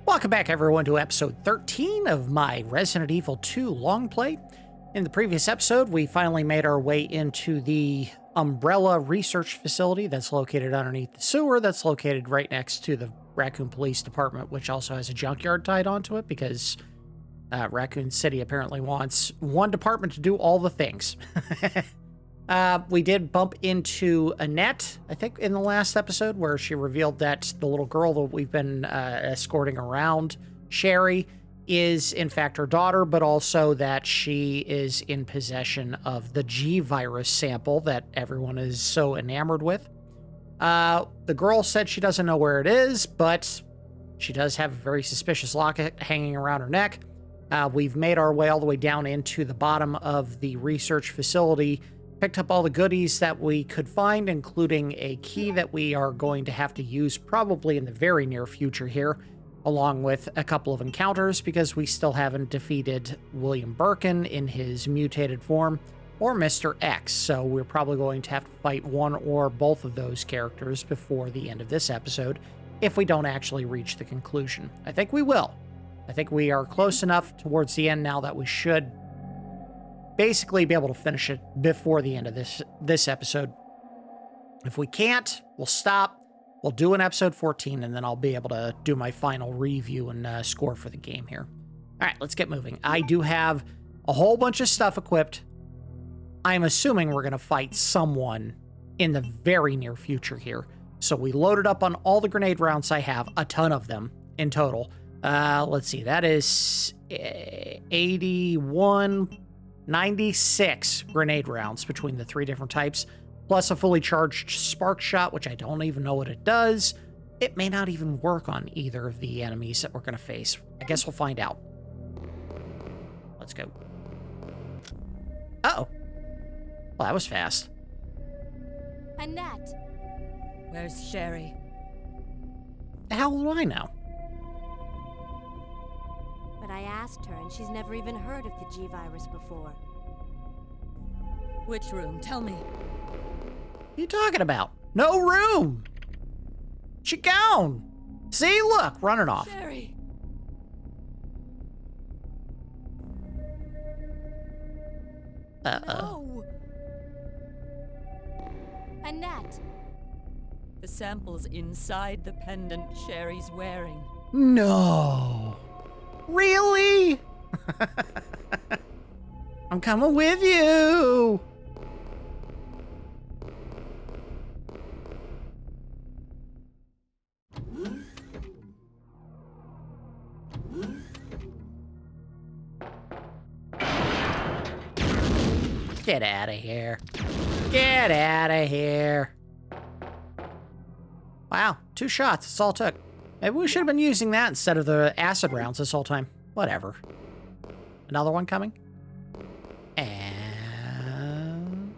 Welcome back, everyone, to episode 13 of my Resident Evil 2 Longplay. In the previous episode, we finally made our way into the Umbrella Research Facility that's located underneath the sewer, that's located right next to the Raccoon Police Department, which also has a junkyard tied onto it because Raccoon City apparently wants one department to do all the things. We did bump into Annette, I think, in the last episode, where she revealed that the little girl that we've been escorting around, Sherry, is in fact her daughter, but also that she is in possession of the G virus sample that everyone is so enamored with. The girl said she doesn't know where it is, but she does have a very suspicious locket hanging around her neck. We've made our way all the way down into the bottom of the research facility, picked up all the goodies that we could find, including a key that we are going to have to use probably in the very near future here, along with a couple of encounters, because we still haven't defeated William Birkin in his mutated form, or Mr. X, so we're probably going to have to fight one or both of those characters before the end of this episode, if we don't actually reach the conclusion. I think we will. I think we are close enough towards the end now that we should basically be able to finish it before the end of this episode. If we can't, we'll stop. We'll do an episode 14, and then I'll be able to do my final review and score for the game here. All right, let's get moving. I do have a whole bunch of stuff equipped. I'm assuming we're going to fight someone in the very near future here. So we loaded up on all the grenade rounds I have, a ton of them in total. Let's see, that is 96 grenade rounds between the three different types, plus a fully charged spark shot, which I don't even know what it does. It may not even work on either of the enemies that we're going to face. I guess we'll find out. Let's go. Uh-oh. Well, that was fast. Annette. Where's Sherry? How do I know? But I asked her, and she's never even heard of the G virus before. Which room? Tell me. What are you talking about? No room! She gone! See, look, running off. Sherry! Uh-oh. No! Annette! The sample's inside the pendant Sherry's wearing. No! Really? I'm coming with you! Get out of here. Get out of here. Wow, 2 shots. That's all it took. Maybe we should have been using that instead of the acid rounds this whole time. Whatever. Another one coming? And...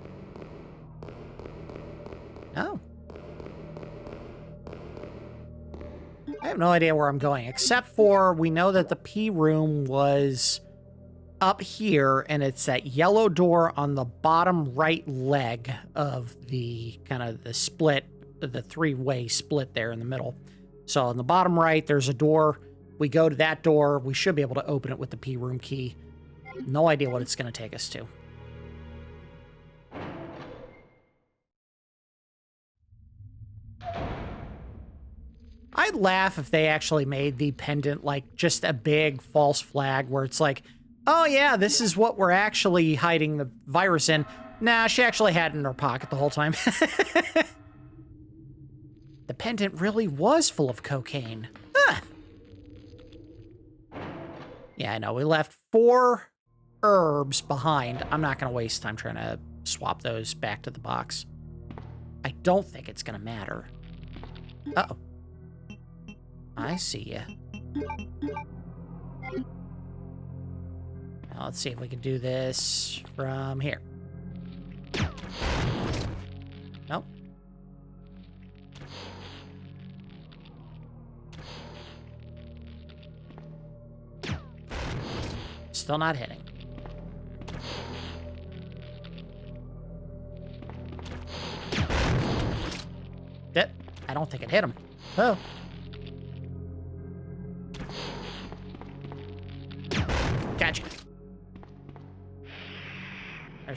no. I have no idea where I'm going, except for we know that the P room was up here, and it's that yellow door on the bottom right leg of the kind of the split, the 3-way split there in the middle. So on the bottom right, there's a door. We go to that door. We should be able to open it with the P room key. No idea what it's going to take us to. I'd laugh if they actually made the pendant like just a big false flag where it's like, oh yeah, this is what we're actually hiding the virus in. Nah, she actually had it in her pocket the whole time. The pendant really was full of cocaine. Huh. Yeah, I know. We left 4 herbs behind. I'm not going to waste time trying to swap those back to the box. I don't think it's going to matter. Uh-oh. I see ya. Now let's see if we can do this from here. Nope. Still not hitting. I don't think it hit him. Oh.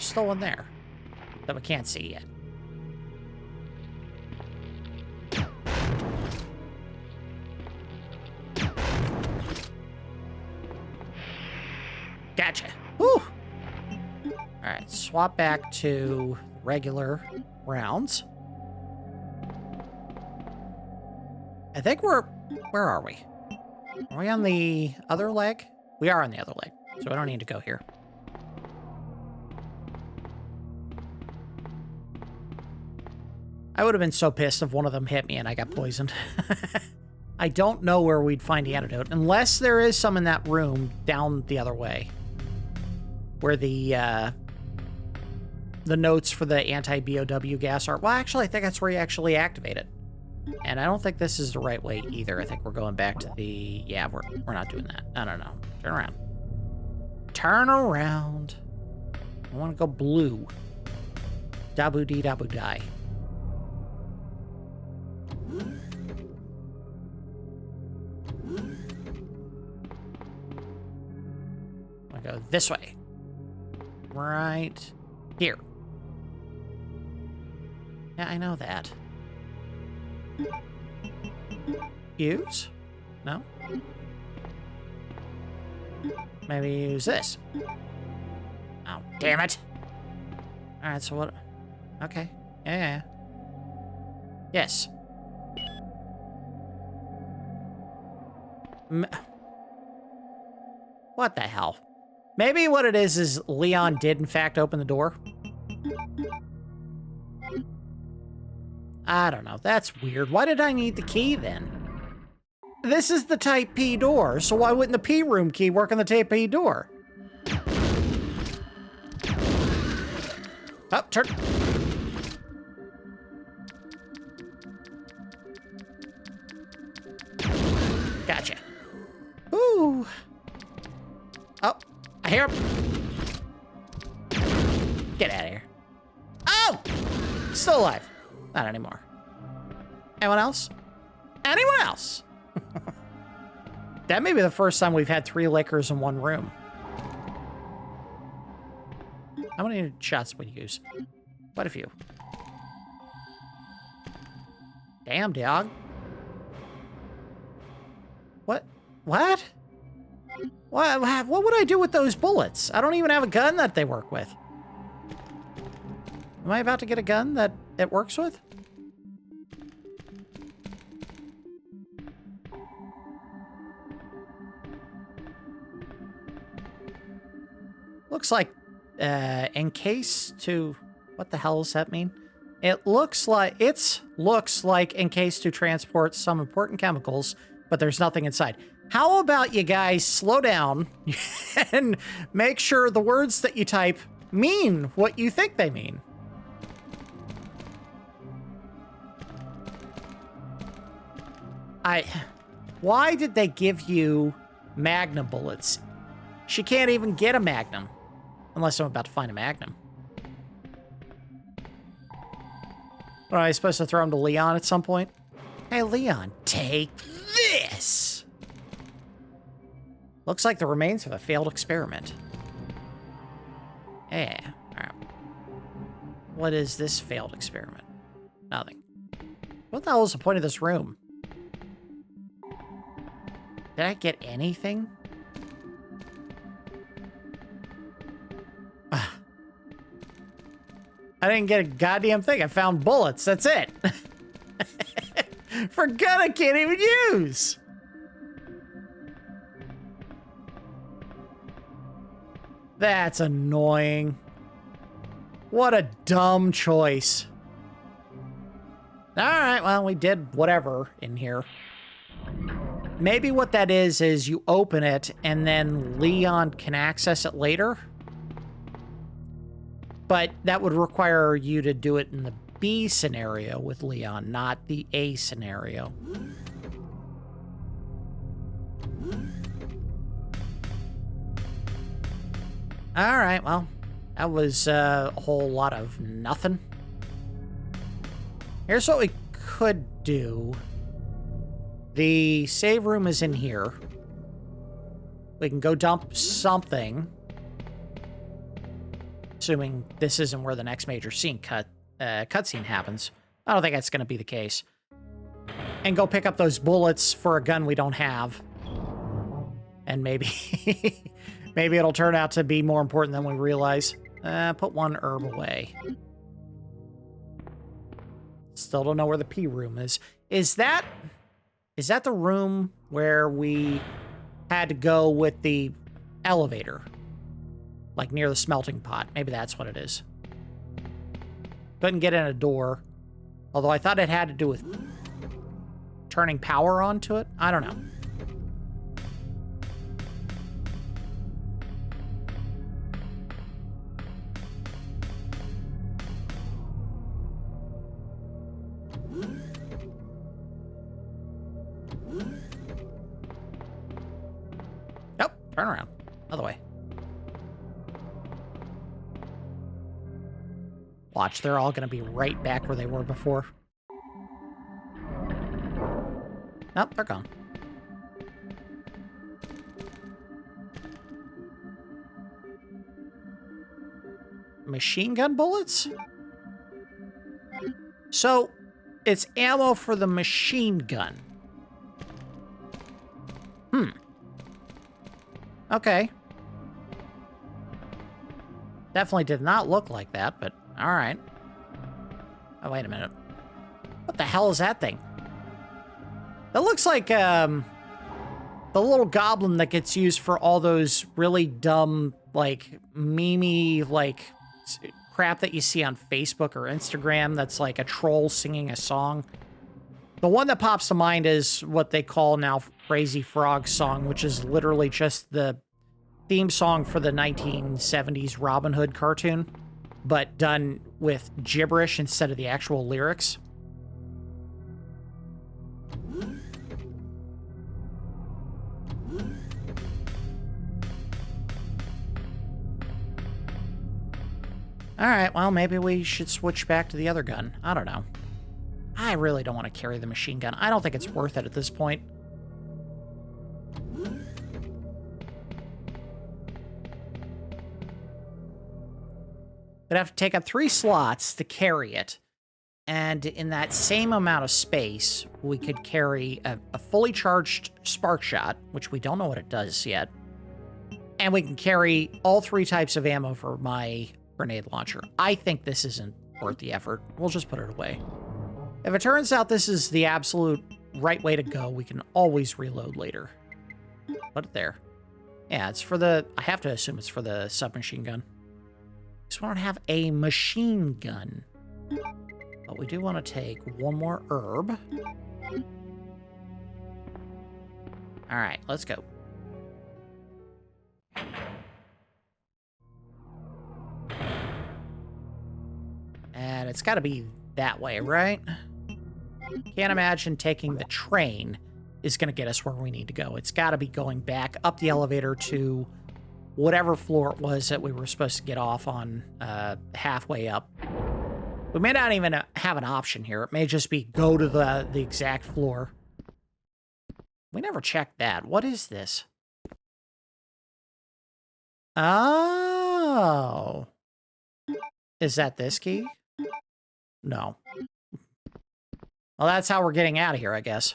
there's still one there that we can't see yet. Gotcha. Whew. Alright, swap back to regular rounds. I think we're... Where are we? Are we on the other leg? We are on the other leg, so I don't need to go here. I would have been so pissed if one of them hit me and I got poisoned. I don't know where we'd find the antidote, unless there is some in that room down the other way. Where the notes for the anti-BOW gas are. Well, actually, I think that's where you actually activate it. And I don't think this is the right way either. I think we're going back to the... Yeah, we're not doing that. No, no, no. Turn around. Turn around. I want to go blue. Dabu-dee-dabu-die. I go this way. Right here. Yeah, I know that. Use? No? Maybe use this. Oh, damn it. Alright, so what? Okay. Yeah. Yes. What the hell? Maybe what it is Leon did in fact open the door. I don't know. That's weird. Why did I need the key then? This is the Type P door, so why wouldn't the P room key work on the Type P door? Oh, turn. Gotcha. Ooh. Oh, I hear him. Get out of here. Oh! Still alive. Not anymore. Anyone else? Anyone else? That may be the first time we've had 3 liquors in one room. How many shots would you use? Quite a few. Damn, dog. What? What? What would I do with those bullets? I don't even have a gun that they work with. Am I about to get a gun that it works with? Looks like, in case to... What the hell does that mean? It looks like in case to transport some important chemicals, but there's nothing inside. How about you guys slow down and make sure the words that you type mean what you think they mean? Why did they give you Magnum bullets? She can't even get a Magnum. Unless I'm about to find a Magnum. What, am I supposed to throw him to Leon at some point? Hey, Leon, take this! Looks like the remains of a failed experiment. Yeah, alright. What is this failed experiment? Nothing. What the hell is the point of this room? Did I get anything? I didn't get a goddamn thing. I found bullets. That's it. For gun I can't even use. That's annoying. What a dumb choice. All right, well, we did whatever in here. Maybe what that is you open it and then Leon can access it later. But that would require you to do it in the B scenario with Leon, not the A scenario. All right, well, that was a whole lot of nothing. Here's what we could do. The save room is in here. We can go dump something. assuming this isn't where the next major cutscene happens. I don't think that's going to be the case. And go pick up those bullets for a gun we don't have. And maybe maybe it'll turn out to be more important than we realize. Put one herb away. Still don't know where the P room is. Is that the room where we had to go with the elevator? Like near the smelting pot. Maybe that's what it is. Couldn't get in a door. Although I thought it had to do with turning power onto it. I don't know. Nope. Turn around. Other way. Watch, they're all going to be right back where they were before. Nope, they're gone. Machine gun bullets? So, it's ammo for the machine gun. Okay. Definitely did not look like that, but alright. Oh, wait a minute. What the hell is that thing? That looks like, the little goblin that gets used for all those really dumb, like, meme-y, like, crap that you see on Facebook or Instagram that's like a troll singing a song. The one that pops to mind is what they call now Crazy Frog Song, which is literally just the theme song for the 1970s Robin Hood cartoon, but done with gibberish instead of the actual lyrics. Alright, well, maybe we should switch back to the other gun. I don't know. I really don't want to carry the machine gun. I don't think it's worth it at this point. I'd have to take up 3 slots to carry it. And in that same amount of space, we could carry a fully charged spark shot, which we don't know what it does yet. And we can carry all 3 types of ammo for my grenade launcher. I think this isn't worth the effort. We'll just put it away. If it turns out this is the absolute right way to go, we can always reload later. Put it there. Yeah, it's for the... I have to assume it's for the submachine gun. Just want to have a machine gun. But we do want to take one more herb. Alright, let's go. And it's got to be that way, right? Can't imagine taking the train is going to get us where we need to go. It's got to be going back up the elevator to whatever floor it was that we were supposed to get off on halfway up. We may not even have an option here. It may just be go to the exact floor. We never checked that. What is this? Oh. Is that this key? No. Well, that's how we're getting out of here, I guess.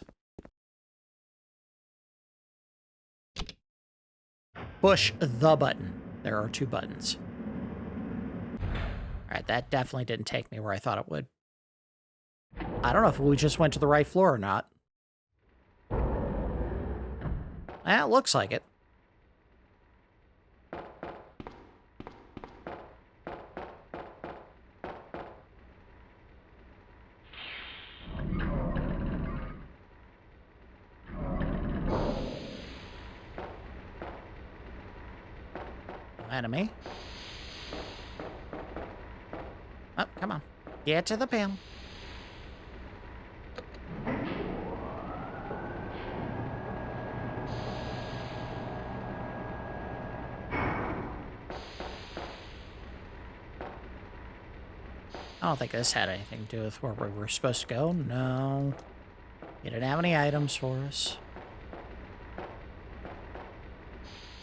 Push the button. There are 2 buttons. Alright, that definitely didn't take me where I thought it would. I don't know if we just went to the right floor or not. It looks like it. Enemy. Oh, come on. Get to the panel. I don't think this had anything to do with where we were supposed to go. No. You didn't have any items for us.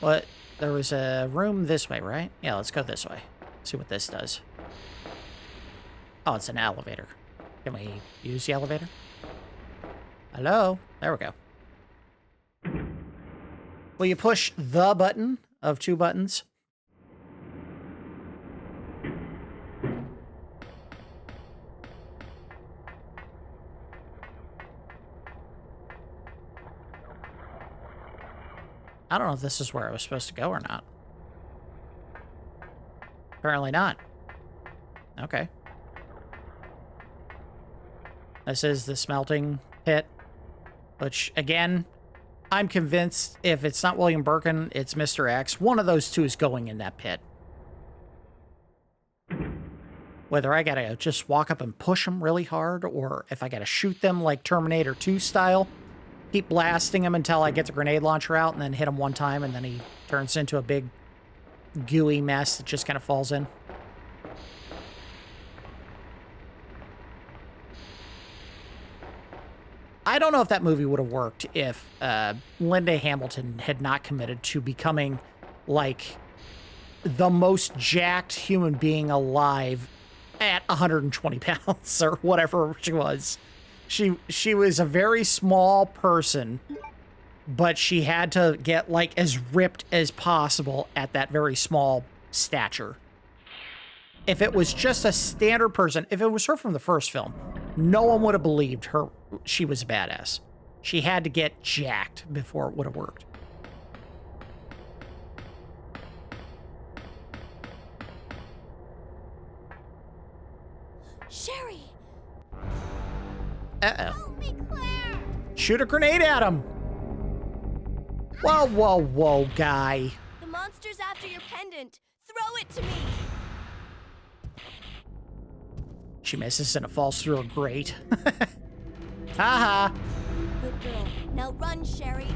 What? There was a room this way, right? Yeah, let's go this way. See what this does. Oh, it's an elevator. Can we use the elevator? Hello? There we go. Will you push the button of 2 buttons? I don't know if this is where I was supposed to go or not. Apparently not. Okay. This is the smelting pit, which, again, I'm convinced if it's not William Birkin, it's Mr. X. One of those two is going in that pit. Whether I gotta just walk up and push them really hard, or if I gotta shoot them like Terminator 2 style, keep blasting him until I get the grenade launcher out and then hit him one time and then he turns into a big gooey mess that just kind of falls in. I don't know if that movie would have worked if Linda Hamilton had not committed to becoming like the most jacked human being alive at 120 pounds or whatever she was. She was a very small person, but she had to get like as ripped as possible at that very small stature. If it was just a standard person, if it was her from the first film, no one would have believed her. She was a badass. She had to get jacked before it would have worked. Sherry! Uh-oh. Help me, Claire! Shoot a grenade at him! Whoa, whoa, whoa, guy. The monster's after your pendant. Throw it to me! She misses and it falls through a grate. Haha. Good girl. Now run, Sherry.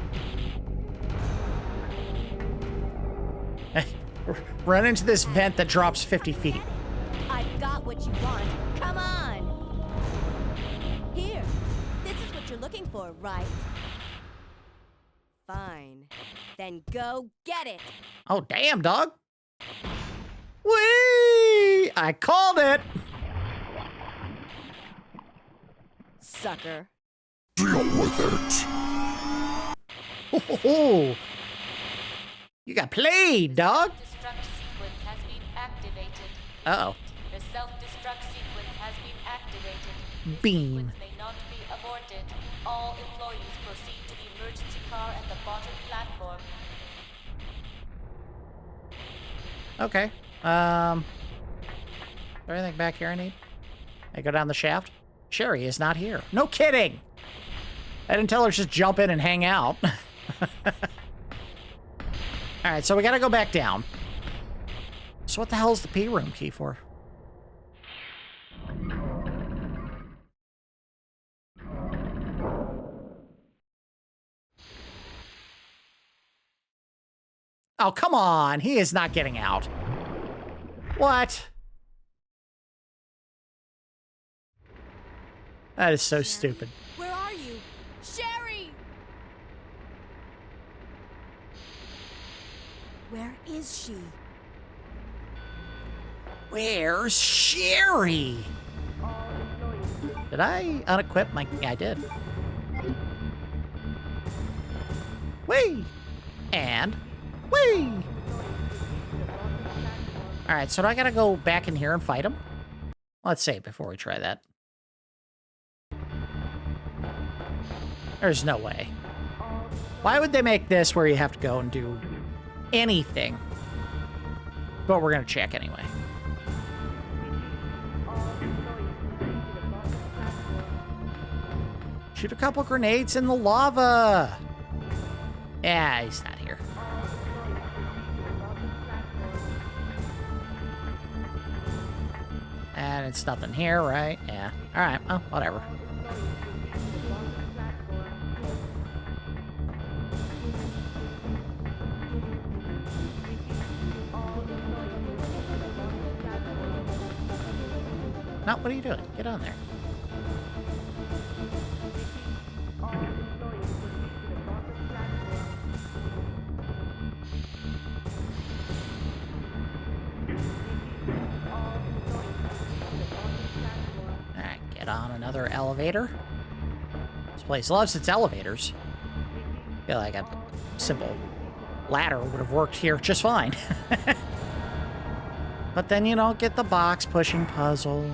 Run into this vent that drops 50 feet. I've got what you want. Come on! Here. This is what you're looking for, right? Fine. Then go get it! Oh, damn, dog. Whee! I called it! Sucker. Deal with it. Oh, you got played, dog. Self-destruct sequence has been activated. Uh-oh. The self-destruct sequence has been activated. This Beam. sequence may not be aborted. All employees proceed to the emergency car at the bottom platform. Okay. Is there anything back here I need? I go down the shaft? Sherry is not here. No kidding! I didn't tell her to just jump in and hang out. Alright, so we gotta go back down. So what the hell is the P room key for? Oh, come on! He is not getting out. What? That is so stupid. Where are you? Sherry! Where is she? Where's Sherry? Did I unequip my... Yeah, I did. Whee! And... Whee! Alright, so do I gotta go back in here and fight him? Let's save before we try that. There's no way. Why would they make this where you have to go and do anything? But we're gonna check anyway. Shoot a couple grenades in the lava! Yeah, he's not here. And it's nothing here, right? Yeah. Alright, well, whatever. No, what are you doing? Get on there. on another elevator. This place loves its elevators. I feel like a simple ladder would have worked here just fine. But then you don't get the box pushing puzzle.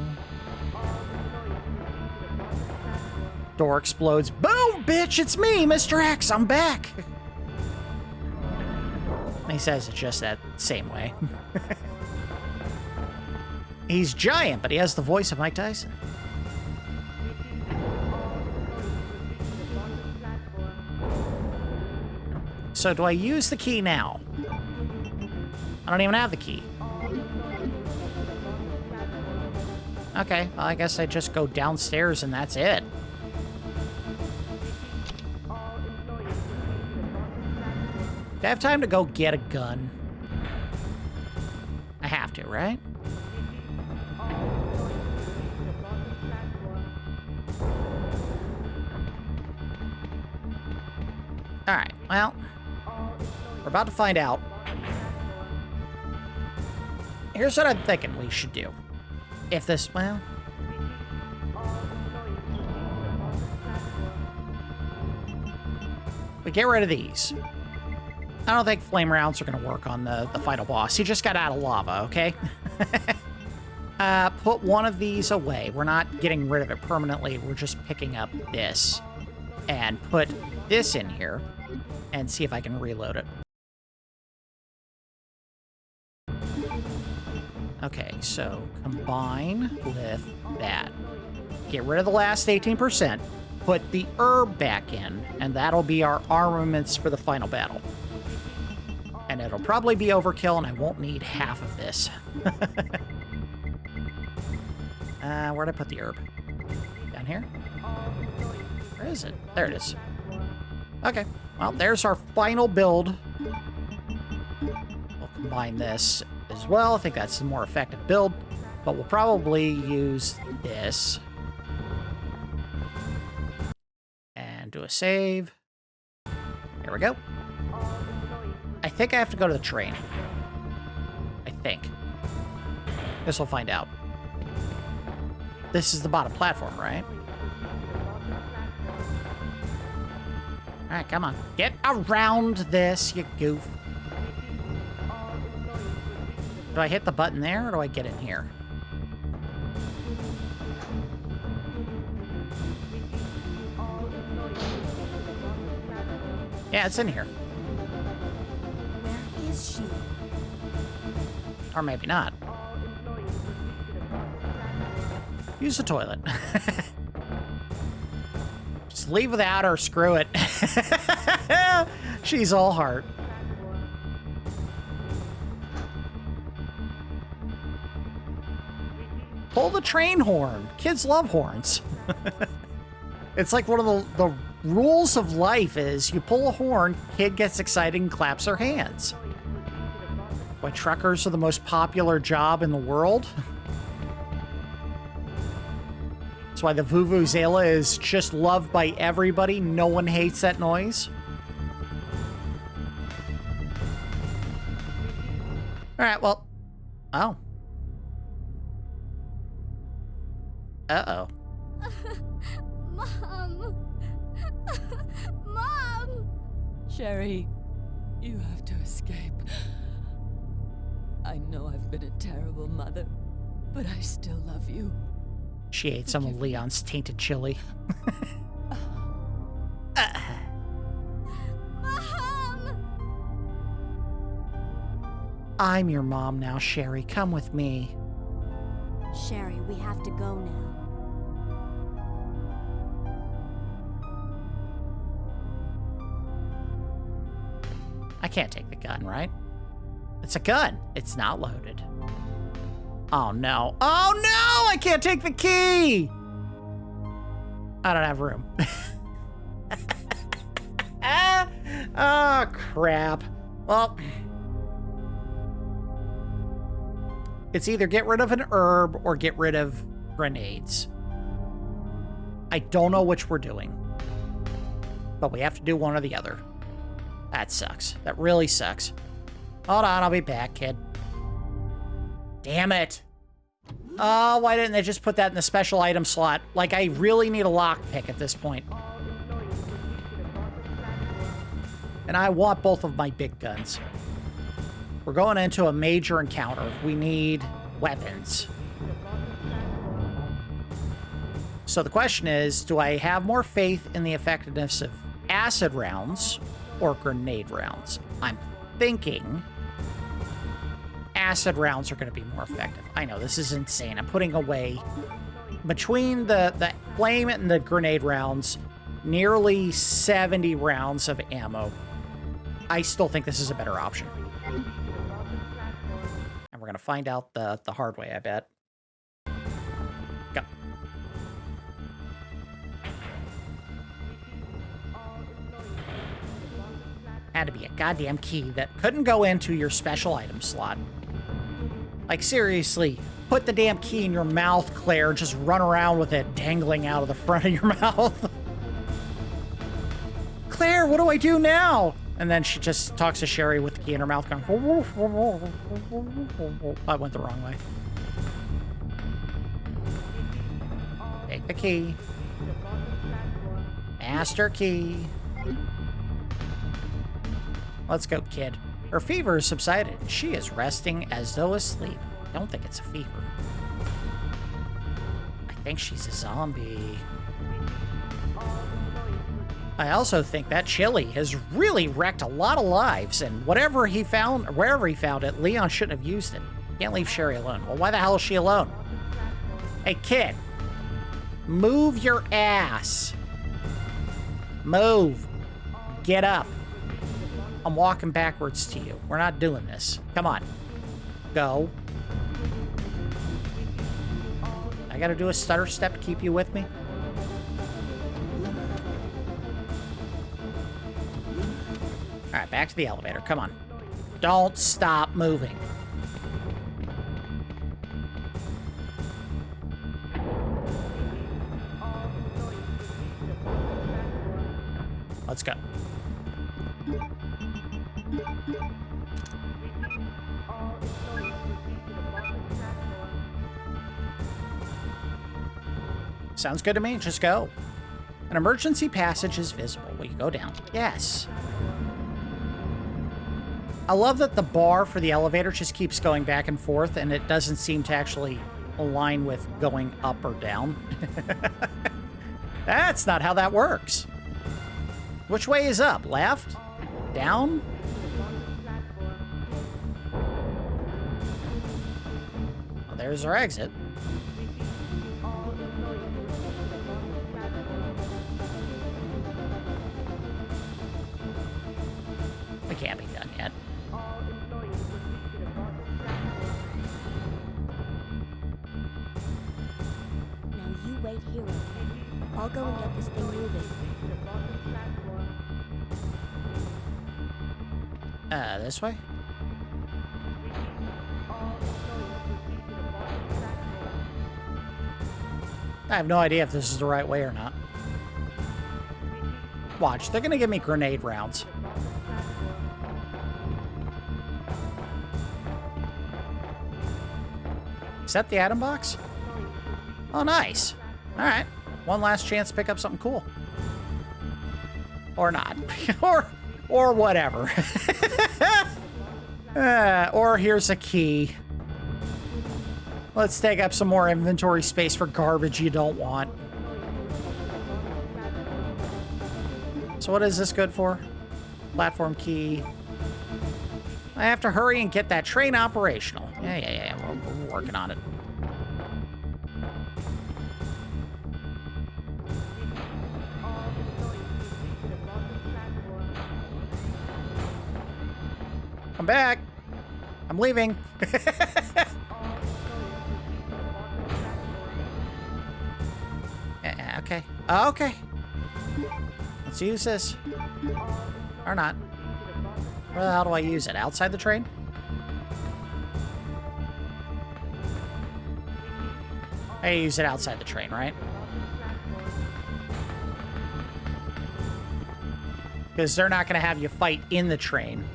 Door explodes. Boom, bitch, it's me, Mr. X, I'm back. He says it just that same way. He's giant, but he has the voice of Mike Tyson. So do I use the key now? I don't even have the key. Okay, well, I guess I just go downstairs and that's it. Do I have time to go get a gun? I have to, right? Alright, well, we're about to find out. Here's what I'm thinking we should do. If this, well... we get rid of these. I don't think flame rounds are going to work on the final boss. He just got out of lava, okay? Put one of these away. We're not getting rid of it permanently. We're just picking up this. And put this in here. And see if I can reload it. Okay, so combine with that. Get rid of the last 18%. Put the herb back in. And that'll be our armaments for the final battle. And it'll probably be overkill, and I won't need half of this. Where'd I put the herb? Down here? Where is it? There it is. Okay, well, there's our final build. We'll combine this as well. I think that's the more effective build, but we'll probably use this. And do a save. Here we go. I think I have to go to the train. I think. Guess we'll find out. This is the bottom platform, right? Alright, come on. Get around this, you goof. Do I hit the button there, or do I get in here? Yeah, it's in here. Where is she? Or maybe not. Use the toilet. Just leave without her, screw it. She's all heart. Pull the train horn. Kids love horns. It's like one of the rules of life is you pull a horn, kid gets excited and claps her hands. Why truckers are the most popular job in the world. That's why the Vuvuzela is just loved by everybody. No one hates that noise. All right, well. Oh. Uh-oh. Mom! Mom! Sherry, you have to escape. I know I've been a terrible mother, but I still love you. She ate some of Leon's tainted chili. Mom! I'm your mom now, Sherry. Come with me. Sherry, we have to go now. I can't take the gun, right? It's a gun. It's not loaded. Oh, no. Oh, no! I can't take the key! I don't have room. Oh, crap. Well, it's either get rid of an herb or get rid of grenades. I don't know which we're doing. But we have to do one or the other. That sucks. That really sucks. Hold on, I'll be back, kid. Damn it. Oh, why didn't they just put that in the special item slot? Like, I really need a lockpick at this point. And I want both of my big guns. We're going into a major encounter. We need weapons. So the question is, do I have more faith in the effectiveness of acid rounds or grenade rounds? I'm thinking acid rounds are going to be more effective. I know, this is insane. I'm putting away, between the flame and the grenade rounds, nearly 70 rounds of ammo. I still think this is a better option. And we're going to find out the hard way, I bet. Go. Had to be a goddamn key that couldn't go into your special item slot. Like, seriously, put the damn key in your mouth, Claire. Just run around with it dangling out of the front of your mouth. Claire, what do I do now? And then she just talks to Sherry with the key in her mouth going... I went the wrong way. Take the key. Master key. Let's go, kid. Her fever has subsided. She is resting as though asleep. I don't think it's a fever. I think she's a zombie. I also think that chili has really wrecked a lot of lives, and whatever he found, or wherever he found it, Leon shouldn't have used it. Can't leave Sherry alone. Well, why the hell is she alone? Hey, kid. Move your ass. Move. Get up. I'm walking backwards to you. We're not doing this. Come on. Go. I gotta do a stutter step to keep you with me? Alright, back to the elevator. Come on. Don't stop moving. Let's go. Sounds good to me. Just go. An emergency passage is visible. Will you go down? Yes. I love that the bar for the elevator just keeps going back and forth, and it doesn't seem to actually align with going up or down. That's not how that works. Which way is up? Left? Down? Well, there's our exit. We can't be done yet. Now you wait here, okay? I'll go and get this thing moving. This way? I have no idea if this is the right way or not. Watch, they're gonna give me grenade rounds. Is that the atom box? Oh, nice. All right. One last chance to pick up something cool. Or not. or whatever. Or here's a key. Let's take up some more inventory space for garbage you don't want. So what is this good for? Platform key. I have to hurry and get that train operational. Yeah. We're working on it. I'm back. I'm leaving. Okay. Okay. Let's use this. Or not. Where the hell do I use it? Outside the train? I use it outside the train, right? Because they're not going to have you fight in the train.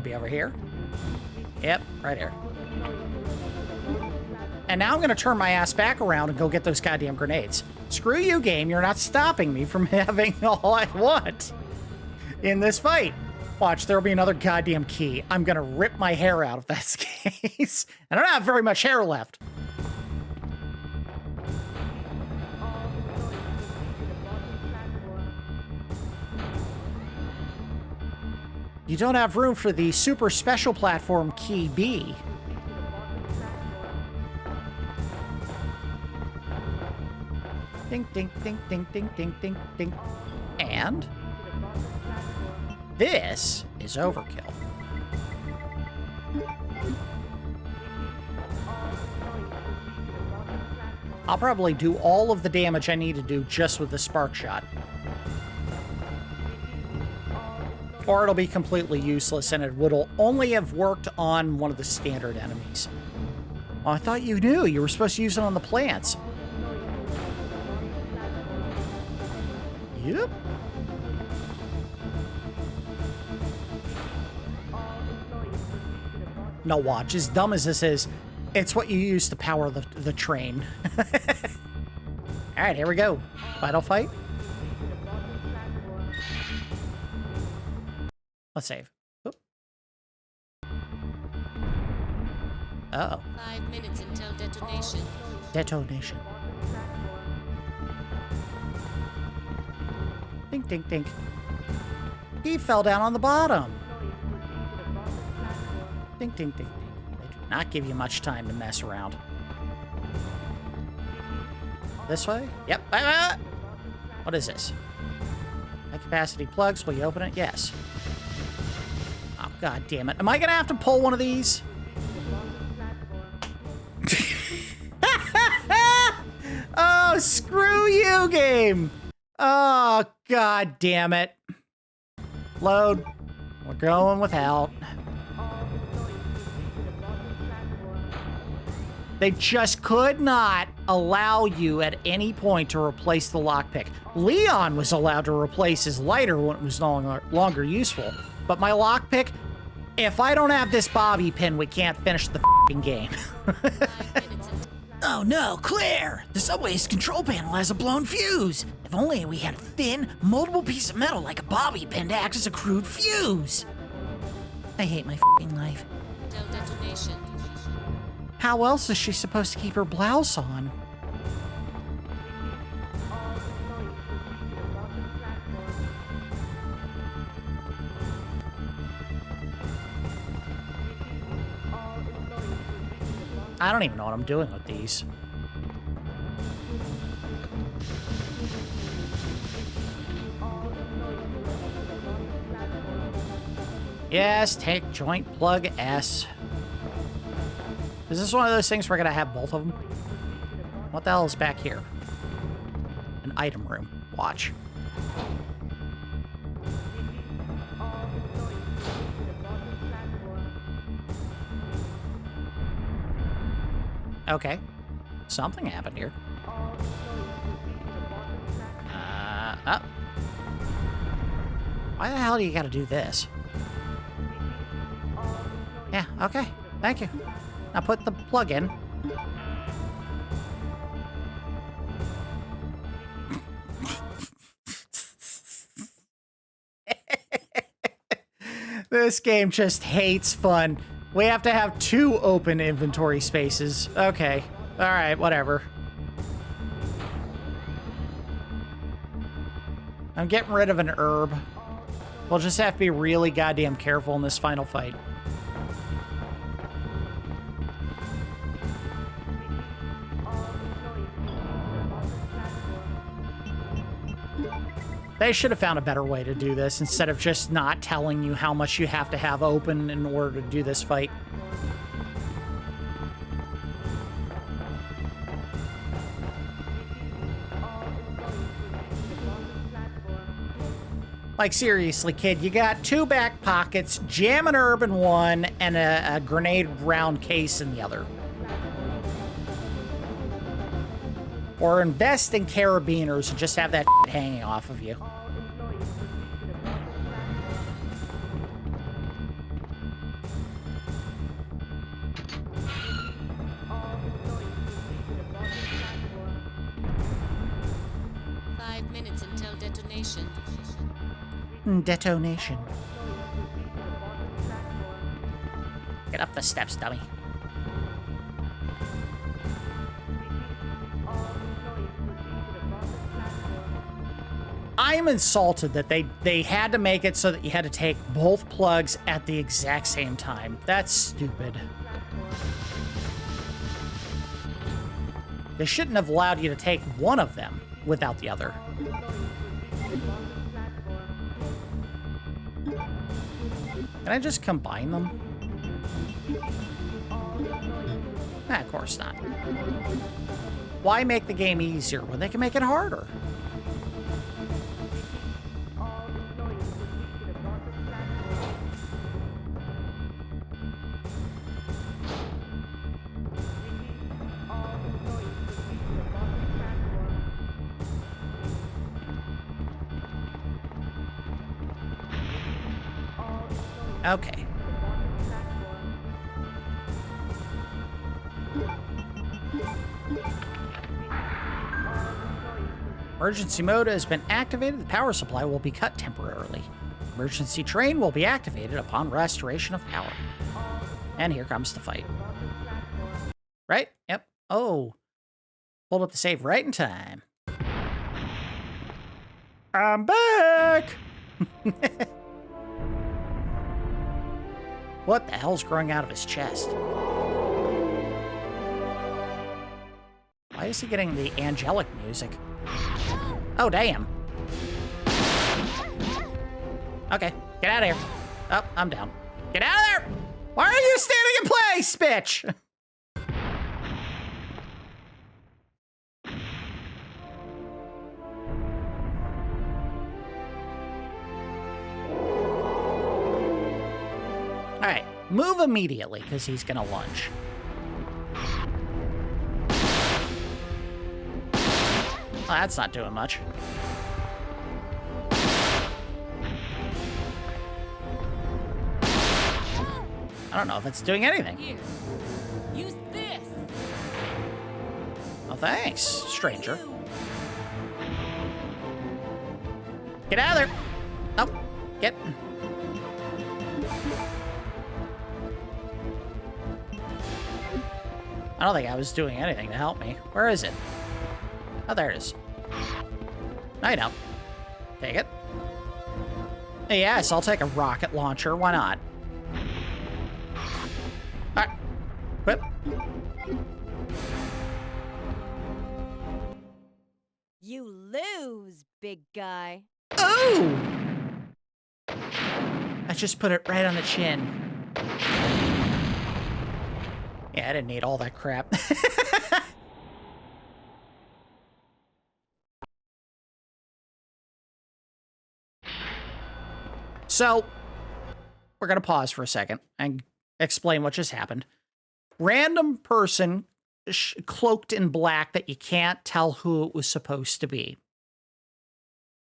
Maybe over here? Yep, right here. And now I'm going to turn my ass back around and go get those goddamn grenades. Screw you, game. You're not stopping me from having all I want in this fight. Watch, there'll be another goddamn key. I'm going to rip my hair out if that's the case. I don't have very much hair left. You don't have room for the super special platform key B. Ding, ding, ding, ding, ding, ding, ding, ding. And this is overkill. I'll probably do all of the damage I need to do just with the spark shot. Or it'll be completely useless and it would only have worked on one of the standard enemies. Oh, I thought you knew. You were supposed to use it on the plants. Yep. No, watch. As dumb as this is, it's what you use to power the train. Alright, here we go. Final fight. Let's save. Oop. Uh-oh. 5 minutes until detonation. Detonation. Dink, dink, dink. He fell down on the bottom. Dink, dink, dink, dink. They do not give you much time to mess around. This way? Yep. What is this? High capacity plugs. Will you open it? Yes. Oh, god damn it. Am I gonna have to pull one of these? Oh, screw you, game. Oh, god damn it. Load. We're going without. They just could not allow you at any point to replace the lockpick. Leon was allowed to replace his lighter when it was no longer useful. But my lockpick, if I don't have this bobby pin, we can't finish the f***ing game. Oh no, Claire! The subway's control panel has a blown fuse. If only we had a thin, moldable piece of metal like a bobby pin to act as a crude fuse. I hate my f***ing life. Until detonation. How else is she supposed to keep her blouse on? I don't even know what I'm doing with these. Yes, take joint plug S. Is this one of those things where we're gonna have both of them? What the hell is back here? An item room. Watch. Okay. Something happened here. Oh. Why the hell do you gotta do this? Yeah, okay. Thank you. Now put the plug in. This game just hates fun. We have to have 2 open inventory spaces. Okay. Alright, whatever. I'm getting rid of an herb. We'll just have to be really goddamn careful in this final fight. They should have found a better way to do this instead of just not telling you how much you have to have open in order to do this fight. Like, seriously, kid, you got 2 back pockets, jam an herb in one, and a grenade round case in the other. Or invest in carabiners and just have that hanging off of you. detonation. Detonation. Get up the steps, dummy. I'm insulted that they had to make it so that you had to take both plugs at the exact same time. That's stupid. They shouldn't have allowed you to take one of them without the other. Can I just combine them? Nah, of course not. Why make the game easier when they can make it harder? Okay. Emergency mode has been activated. The power supply will be cut temporarily. Emergency train will be activated upon restoration of power. And here comes the fight. Right? Yep. Oh. Pulled up the save right in time. I'm back! What the hell's growing out of his chest? Why is he getting the angelic music? Oh, damn. Okay, get out of here. Oh, I'm down. Get out of there! Why are you standing in place, bitch? All right, move immediately, because he's gonna lunge. Oh, that's not doing much. I don't know if it's doing anything. Here, use this. Oh, thanks, stranger. Get out of there. Oh, get. I don't think I was doing anything to help me. Where is it? Oh, there it is. No, you don't. Take it. Yes, I'll take a rocket launcher. Why not? All right. Whip. You lose, big guy. Ooh! I just put it right on the chin. Yeah, I didn't need all that crap. So, we're going to pause for a second and explain what just happened. Random person cloaked in black that you can't tell who it was supposed to be.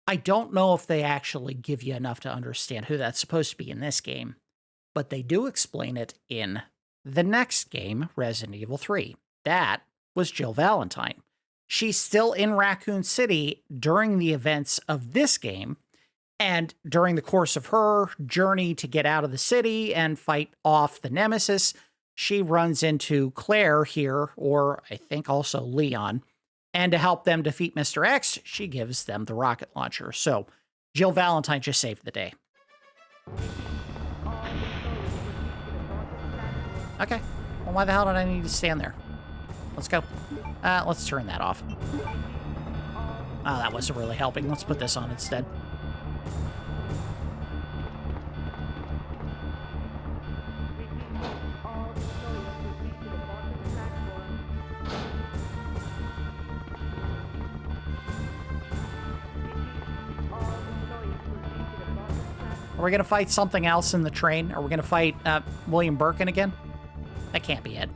I don't know if they actually give you enough to understand who that's supposed to be in this game, but they do explain it in the next game, Resident Evil 3. That was Jill Valentine. She's still in Raccoon City during the events of this game, and during the course of her journey to get out of the city and fight off the Nemesis, she runs into Claire here, or I think also Leon, and to help them defeat Mr. X, she gives them the rocket launcher. So Jill Valentine just saved the day. Okay. Well, why the hell did I need to stand there? Let's go. Let's turn that off. Oh, that wasn't really helping. Let's put this on instead. Are we going to fight something else in the train? Are we going to fight William Birkin again? That can't be it.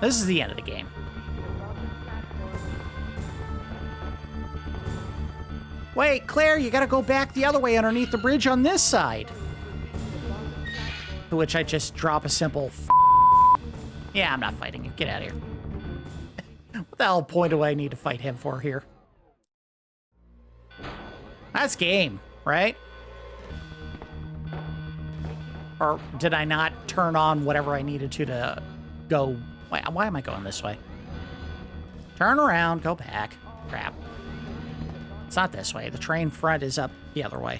This is the end of the game. Wait, Claire, you got to go back the other way underneath the bridge on this side. To which I just drop a simple Yeah, I'm not fighting you. Get out of here. What the hell point do I need to fight him for here? That's game, right? Or did I not turn on whatever I needed to go? Why am I going this way? Turn around, go back. Crap. It's not this way. The train front is up the other way.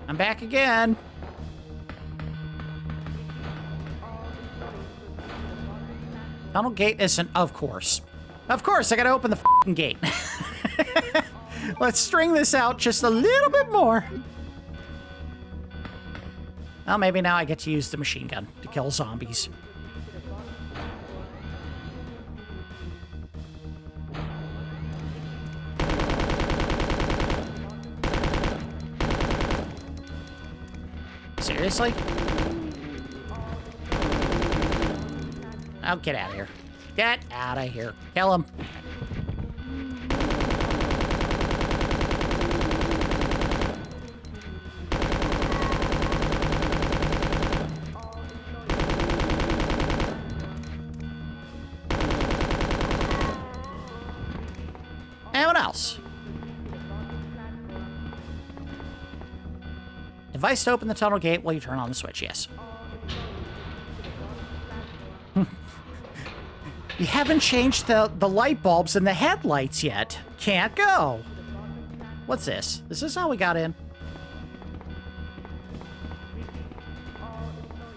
I'm back again. Tunnel gate isn't, of course. Of course, I gotta open the f***ing gate. Let's string this out just a little bit more. Well, maybe now I get to use the machine gun to kill zombies. Seriously? Oh, get out of here. Get out of here. Kill him. And what else? Device to open the tunnel gate while you turn on the switch, yes. You haven't changed the light bulbs in the headlights yet. Can't go. What's this? Is this how we got in?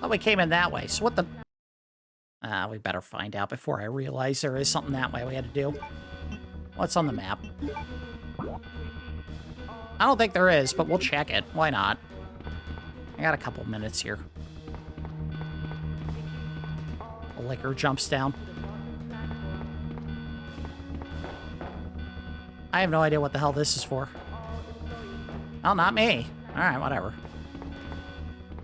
Oh, we came in that way. So what the... we better find out before I realize there is something that way we had to do. What's on the map? I don't think there is, but we'll check it. Why not? I got a couple minutes here. The liquor jumps down. I have no idea what the hell this is for. Oh, not me. All right, whatever.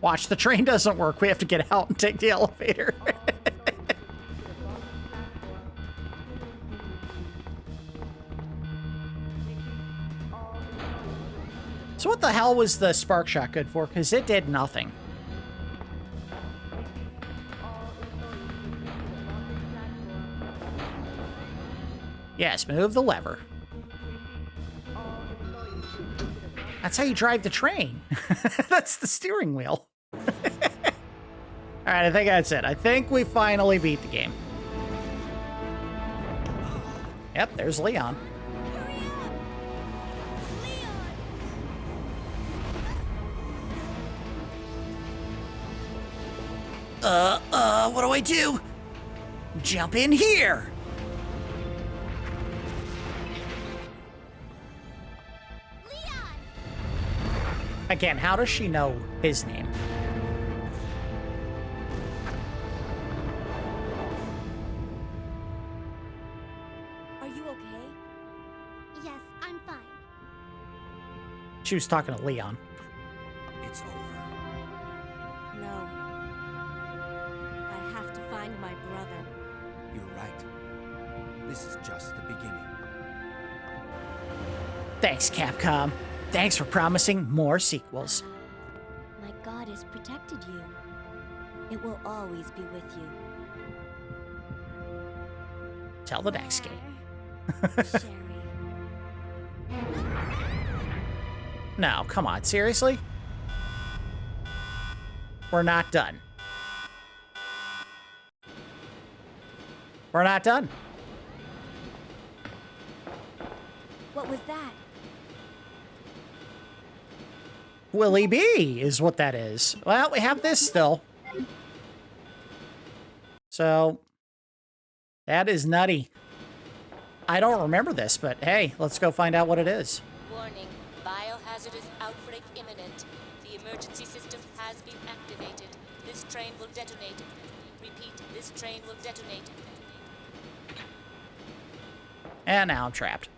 Watch, the train doesn't work. We have to get out and take the elevator. So what the hell was the spark shot good for? Because it did nothing. Yes, move the lever. That's how you drive the train. That's the steering wheel. All right, I think that's it. I think we finally beat the game. Yep, there's Leon. What do I do? Jump in here. Again, how does she know his name? Are you okay? Yes, I'm fine. She was talking to Leon. It's over. No. I have to find my brother. You're right. This is just the beginning. Thanks, Capcom. Thanks for promising more sequels. My God has protected you. It will always be with you. Till the next game. Sherry. No, come on, seriously? We're not done. We're not done. What was that? Willie B is what that is. Well, we have this still. So, that is nutty. I don't remember this, but hey, let's go find out what it is. Warning, biohazardous outbreak imminent. The emergency system has been activated. This train will detonate. Repeat, this train will detonate. And now I'm trapped.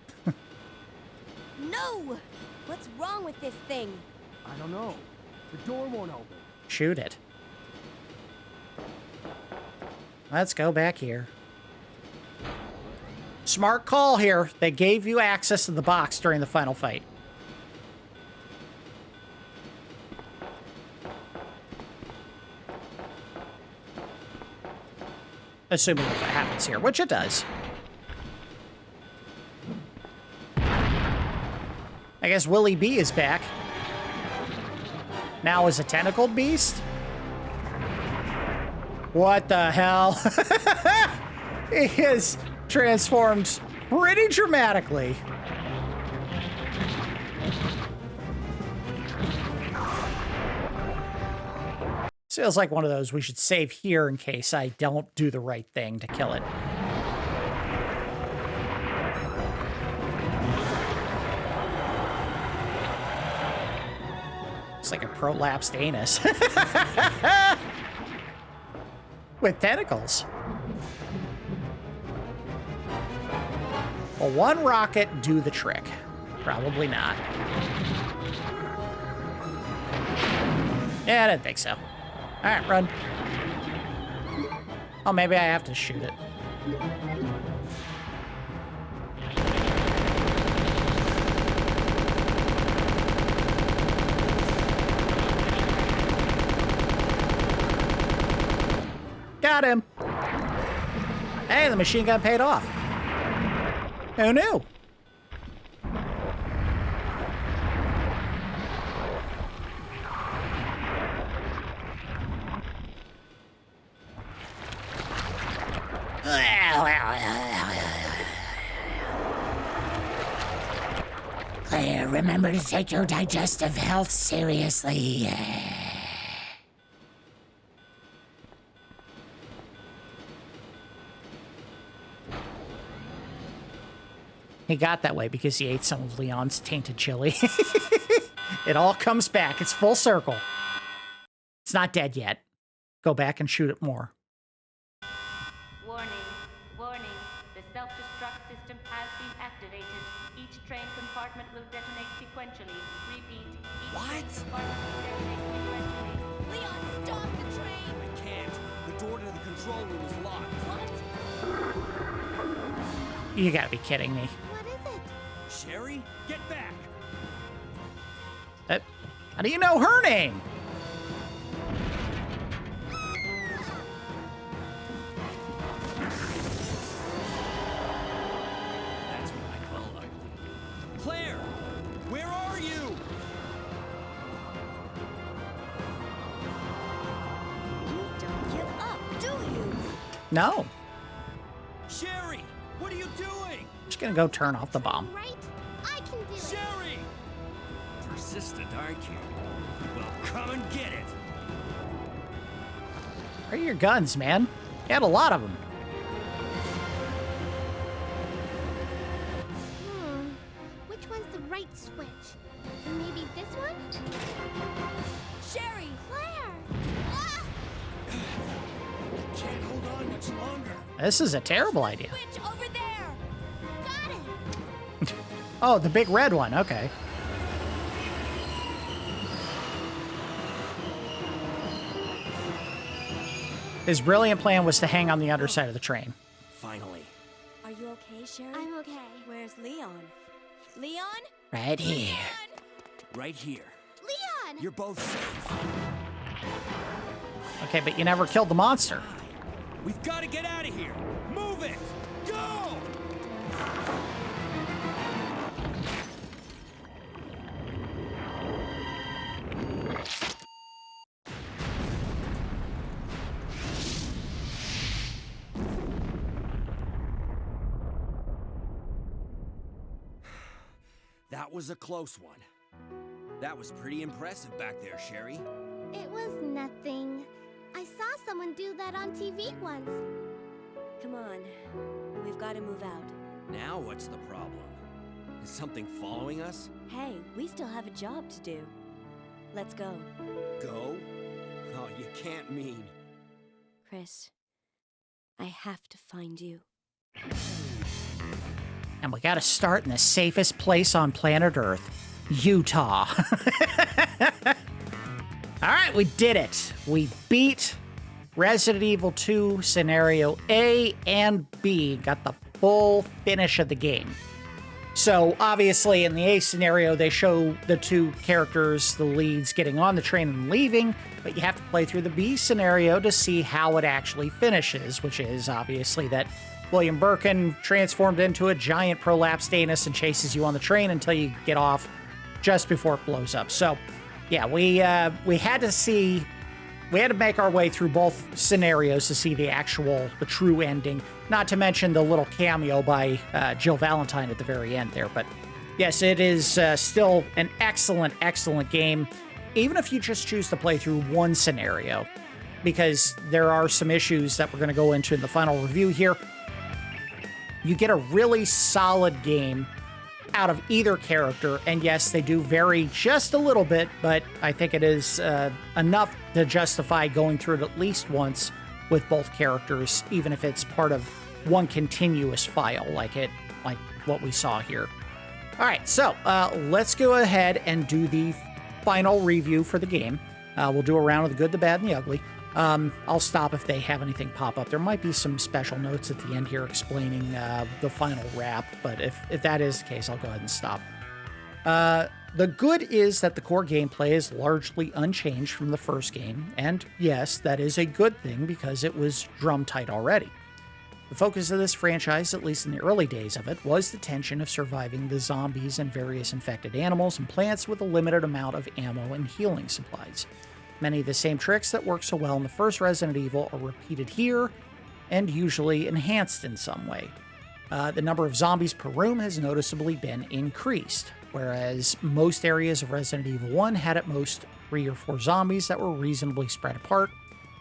No! What's wrong with this thing? I don't know. The door won't open. Shoot it. Let's go back here. Smart call here. They gave you access to the box during the final fight. Assuming if it happens here, which it does. I guess Willie B is back. Now as a tentacled beast? What the hell? He has transformed pretty dramatically. Feels like one of those we should save here in case I don't do the right thing to kill it. It's like a prolapsed anus. With tentacles. Will one rocket do the trick? Probably not. Yeah, I didn't think so. All right, run. Oh, maybe I have to shoot it. Got him. Hey, the machine gun paid off. Who knew? Claire, remember to take your digestive health seriously. He got that way because he ate some of Leon's tainted chili. It all comes back. It's full circle. It's not dead yet. Go back and shoot it more. Warning, warning. The self-destruct system has been activated. Each train compartment will detonate sequentially. Repeat, each train compartment will detonate sequentially. Leon, stop the train! I can't. The door to the control room is locked. What? You gotta be kidding me. What is it? Sherry, get back! How do you know her name? That's what I call ugly. Claire, where are you? You don't give up, do you? No. Sherry, what are you doing? Just gonna go turn off the bomb. Right? I can do it. Sherry! Persistent, aren't you? Well, come and get it. Where are your guns, man? You had a lot of them. Which one's the right switch? Maybe this one? Sherry! Claire! Ah! Can't hold on much longer. This is a terrible idea. Switch over there! Got it! Oh, the big red one. Okay. His brilliant plan was to hang on the underside of the train. Finally. Are you okay, Sherry? I'm okay. Where's Leon? Leon? Right here. Right here. Leon! You're both safe. Okay, but you never killed the monster. We've got to get out of here. Move it. Go! That was a close one. That was pretty impressive back there, Sherry. It was nothing. I saw someone do that on TV once. Come on. We've got to move out. Now what's the problem? Is something following us? Hey, we still have a job to do. Let's go. Go? Oh, you can't mean. Chris, I have to find you. And we gotta start in the safest place on planet Earth, Utah. All right, we did it. We beat Resident Evil 2 Scenario A and B. Got the full finish of the game. So obviously in the A scenario, they show the two characters, the leads, getting on the train and leaving, but you have to play through the B scenario to see how it actually finishes, which is obviously that William Birkin transformed into a giant prolapsed anus and chases you on the train until you get off just before it blows up. So yeah, we had to make our way through both scenarios to see the true ending, not to mention the little cameo by Jill Valentine at the very end there. But yes, it is still an excellent, excellent game, even if you just choose to play through one scenario, because there are some issues that we're going to go into in the final review here. You get a really solid game out of either character, and yes, they do vary just a little bit, but I think it is enough to justify going through it at least once with both characters, even if it's part of one continuous file like what we saw here. All right, so let's go ahead and do the final review for the game. We'll do a round of the good, the bad, and the ugly. I'll stop if they have anything pop up. There might be some special notes at the end here explaining the final wrap, but if that is the case, I'll go ahead and stop. The good is that the core gameplay is largely unchanged from the first game, and yes, that is a good thing because it was drum tight already. The focus of this franchise, at least in the early days of it, was the tension of surviving the zombies and various infected animals and plants with a limited amount of ammo and healing supplies. Many of the same tricks that worked so well in the first Resident Evil are repeated here, and usually enhanced in some way. The number of zombies per room has noticeably been increased, whereas most areas of Resident Evil 1 had at most 3 or 4 zombies that were reasonably spread apart.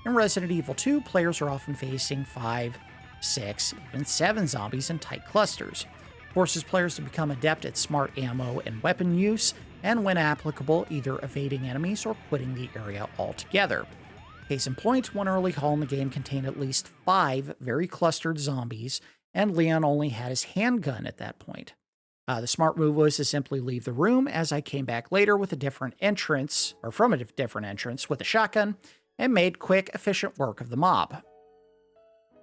In Resident Evil 2, players are often facing 5, 6, even 7 zombies in tight clusters. Forces players to become adept at smart ammo and weapon use, and when applicable, either evading enemies or quitting the area altogether. Case in point, one early haul in the game contained at least 5 very clustered zombies, and Leon only had his handgun at that point. The smart move was to simply leave the room, as I came back later with a different entrance, or from a different entrance, with a shotgun, and made quick, efficient work of the mob.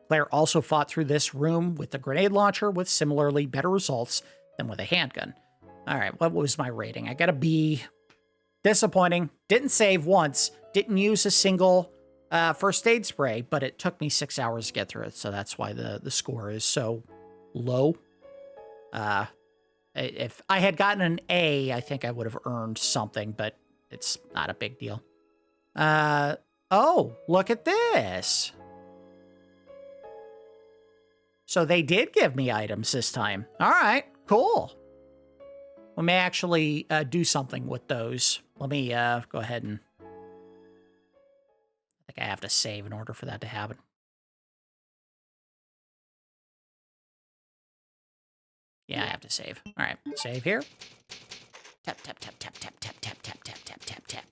Claire also fought through this room with the grenade launcher with similarly better results than with a handgun. All right, what was my rating? I got a B. Disappointing. Didn't save once. Didn't use a single first aid spray, but it took me 6 hours to get through it, so that's why the score is so low. If I had gotten an A, I think I would have earned something, but it's not a big deal. Oh, look at this. So they did give me items this time. All right, cool. We may actually do something with those. Let me go ahead and... I think I have to save in order for that to happen. Yeah, I have to save. All right, save here. Tap, tap, tap, tap, tap, tap, tap, tap, tap, tap, tap, tap.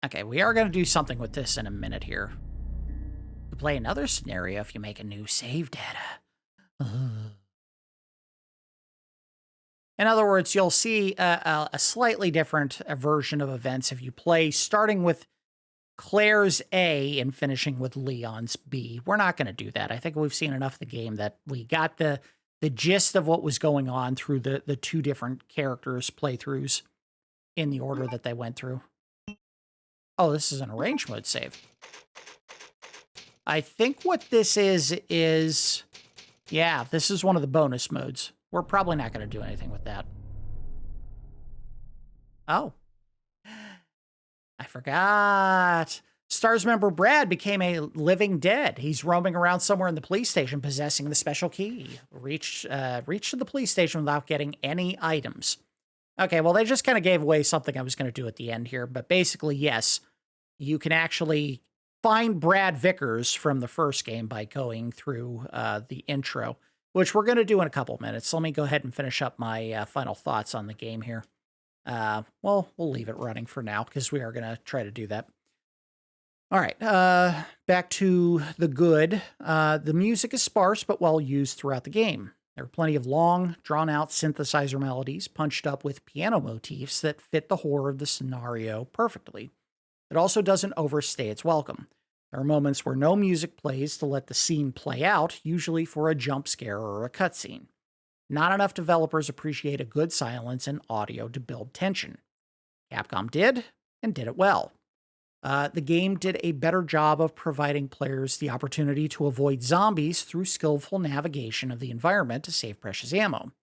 Okay, we are going to do something with this in a minute here. You play another scenario if you make a new save data. In other words, you'll see a slightly different version of events if you play starting with Claire's A and finishing with Leon's B. We're not going to do that. I think we've seen enough of the game that we got the gist of what was going on through the two different characters' playthroughs in the order that they went through. Oh, this is an arrange mode save. I think what this is... Yeah, this is one of the bonus modes. We're probably not going to do anything with that. Oh. I forgot. STARS member Brad became a living dead. He's roaming around somewhere in the police station possessing the special key. Reached to the police station without getting any items. Okay, well, they just kind of gave away something I was going to do at the end here. But basically, yes, you can actually find Brad Vickers from the first game by going through the intro, which we're going to do in a couple minutes. Let me go ahead and finish up my final thoughts on the game here. Well, we'll leave it running for now because we are going to try to do that. All right, back to the good. The music is sparse but well used throughout the game. There are plenty of long, drawn-out synthesizer melodies punched up with piano motifs that fit the horror of the scenario perfectly. It also doesn't overstay its welcome. There are moments where no music plays to let the scene play out, usually for a jump scare or a cutscene. Not enough developers appreciate a good silence and audio to build tension. Capcom did, and did it well. The game did a better job of providing players the opportunity to avoid zombies through skillful navigation of the environment to save precious ammo.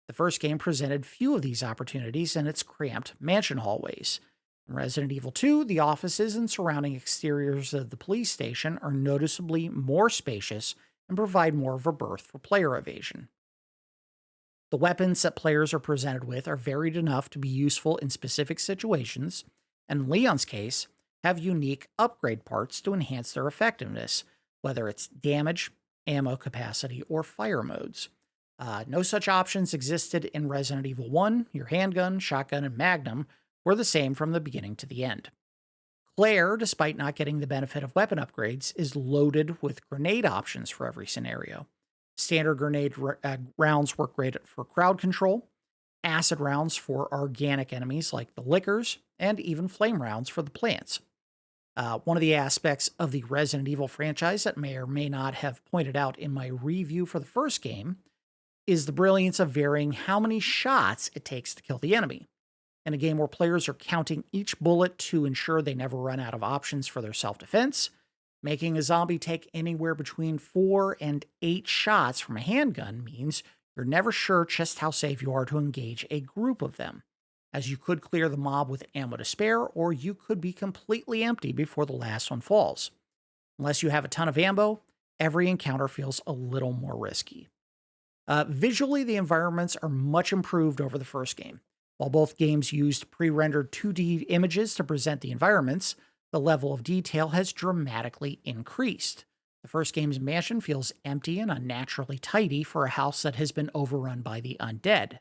The first game presented few of these opportunities in its cramped mansion hallways. In Resident Evil 2, the offices and surrounding exteriors of the police station are noticeably more spacious and provide more of a berth for player evasion. The weapons that players are presented with are varied enough to be useful in specific situations, and in Leon's case, have unique upgrade parts to enhance their effectiveness, whether it's damage, ammo capacity, or fire modes. No such options existed in Resident Evil 1. Your handgun, shotgun, and magnum were the same from the beginning to the end. Claire, despite not getting the benefit of weapon upgrades, is loaded with grenade options for every scenario. Standard grenade rounds work great for crowd control, acid rounds for organic enemies like the lickers, and even flame rounds for the plants. One of the aspects of the Resident Evil franchise that may or may not have pointed out in my review for the first game is the brilliance of varying how many shots it takes to kill the enemy. In a game where players are counting each bullet to ensure they never run out of options for their self-defense, making a zombie take anywhere between 4 and 8 shots from a handgun means you're never sure just how safe you are to engage a group of them, as you could clear the mob with ammo to spare, or you could be completely empty before the last one falls. Unless you have a ton of ammo, every encounter feels a little more risky. Visually, the environments are much improved over the first game. While both games used pre-rendered 2D images to present the environments, the level of detail has dramatically increased. The first game's mansion feels empty and unnaturally tidy for a house that has been overrun by the undead.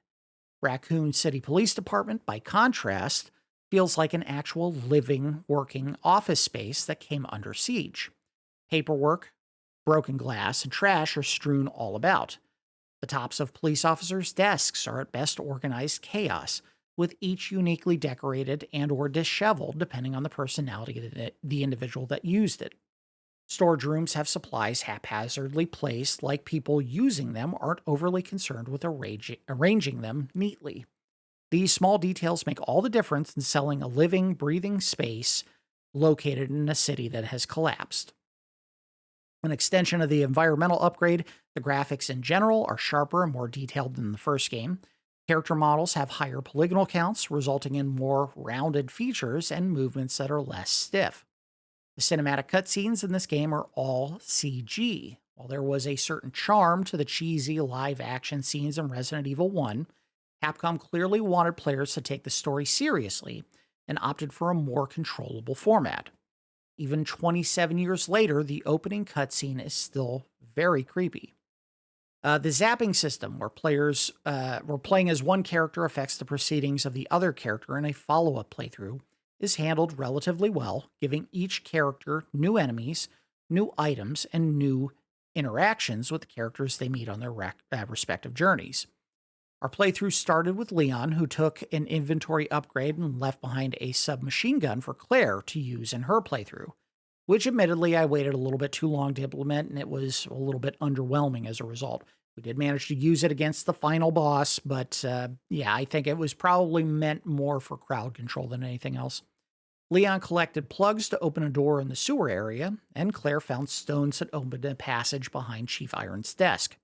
Raccoon City Police Department, by contrast, feels like an actual living, working office space that came under siege. Paperwork, broken glass, and trash are strewn all about. The tops of police officers' desks are at best organized chaos, with each uniquely decorated and or disheveled depending on the personality of the individual that used it. Storage rooms have supplies haphazardly placed, like people using them aren't overly concerned with arranging them neatly. These small details make all the difference in selling a living, breathing space located in a city that has collapsed. An extension of the environmental upgrade, the graphics in general are sharper and more detailed than the first game. Character models have higher polygonal counts, resulting in more rounded features and movements that are less stiff. The cinematic cutscenes in this game are all CG. While there was a certain charm to the cheesy live-action scenes in Resident Evil 1, Capcom clearly wanted players to take the story seriously and opted for a more controllable format. Even 27 years later, the opening cutscene is still very creepy. The zapping system, where players were playing as one character affects the proceedings of the other character in a follow-up playthrough, is handled relatively well, giving each character new enemies, new items, and new interactions with the characters they meet on their respective journeys. Our playthrough started with Leon, who took an inventory upgrade and left behind a submachine gun for Claire to use in her playthrough, which admittedly I waited a little bit too long to implement, and it was a little bit underwhelming as a result. We did manage to use it against the final boss, but yeah, I think it was probably meant more for crowd control than anything else. Leon collected plugs to open a door in the sewer area, and Claire found stones that opened a passage behind Chief Iron's desk.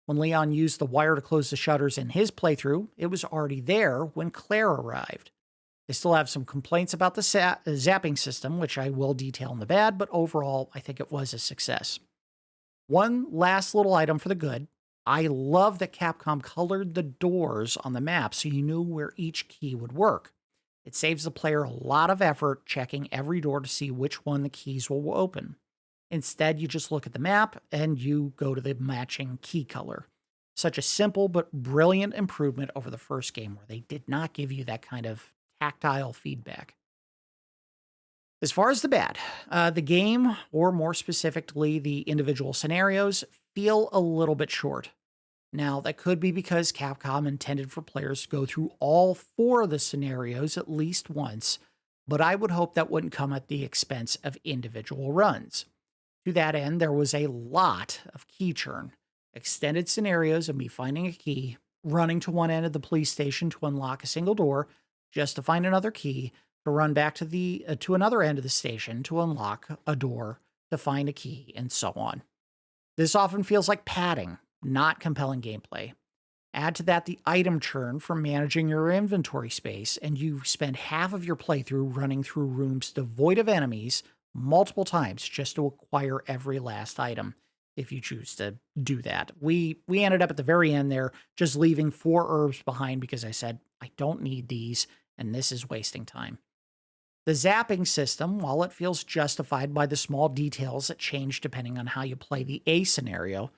When Leon used the wire to close the shutters in his playthrough, it was already there when Claire arrived. I still have some complaints about the zapping system, which I will detail in the bad, but overall, I think it was a success. One last little item for the good. I love that Capcom colored the doors on the map so you knew where each key would work. It saves the player a lot of effort checking every door to see which one the keys will open. Instead, you just look at the map and you go to the matching key color. Such a simple but brilliant improvement over the first game, where they did not give you that kind of tactile feedback. As far as the bad, the game, or more specifically the individual scenarios, feel a little bit short. Now, that could be because Capcom intended for players to go through all 4 of the scenarios at least once, but I would hope that wouldn't come at the expense of individual runs. To that end, there was a lot of key churn, extended scenarios of me finding a key, running to one end of the police station to unlock a single door, just to find another key, to run back to another end of the station to unlock a door, to find a key, and so on. This often feels like padding, not compelling gameplay. Add to that the item churn from managing your inventory space, and you spend half of your playthrough running through rooms devoid of enemies multiple times just to acquire every last item, if you choose to do that. We ended up at the very end there just leaving 4 herbs behind because I said, I don't need these, and this is wasting time. The zapping system, while it feels justified by the small details that change depending on how you play the A scenario,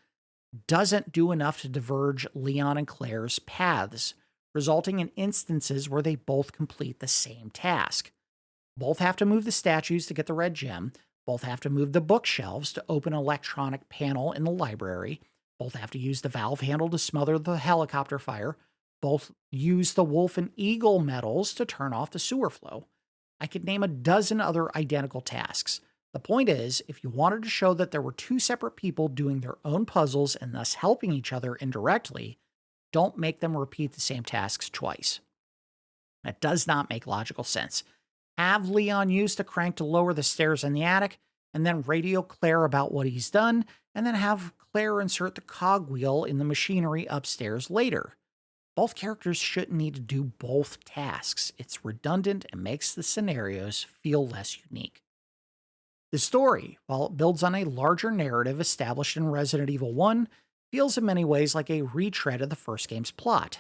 doesn't do enough to diverge Leon and Claire's paths, resulting in instances where they both complete the same task. Both have to move the statues to get the red gem, both have to move the bookshelves to open an electronic panel in the library, both have to use the valve handle to smother the helicopter fire, both use the wolf and eagle medals to turn off the sewer flow. I could name a dozen other identical tasks. The point is, if you wanted to show that there were 2 separate people doing their own puzzles and thus helping each other indirectly, don't make them repeat the same tasks twice. That does not make logical sense. Have Leon use the crank to lower the stairs in the attic, and then radio Claire about what he's done, and then have Claire insert the cogwheel in the machinery upstairs later. Both characters shouldn't need to do both tasks. It's redundant and makes the scenarios feel less unique. The story, while it builds on a larger narrative established in Resident Evil 1, feels in many ways like a retread of the first game's plot.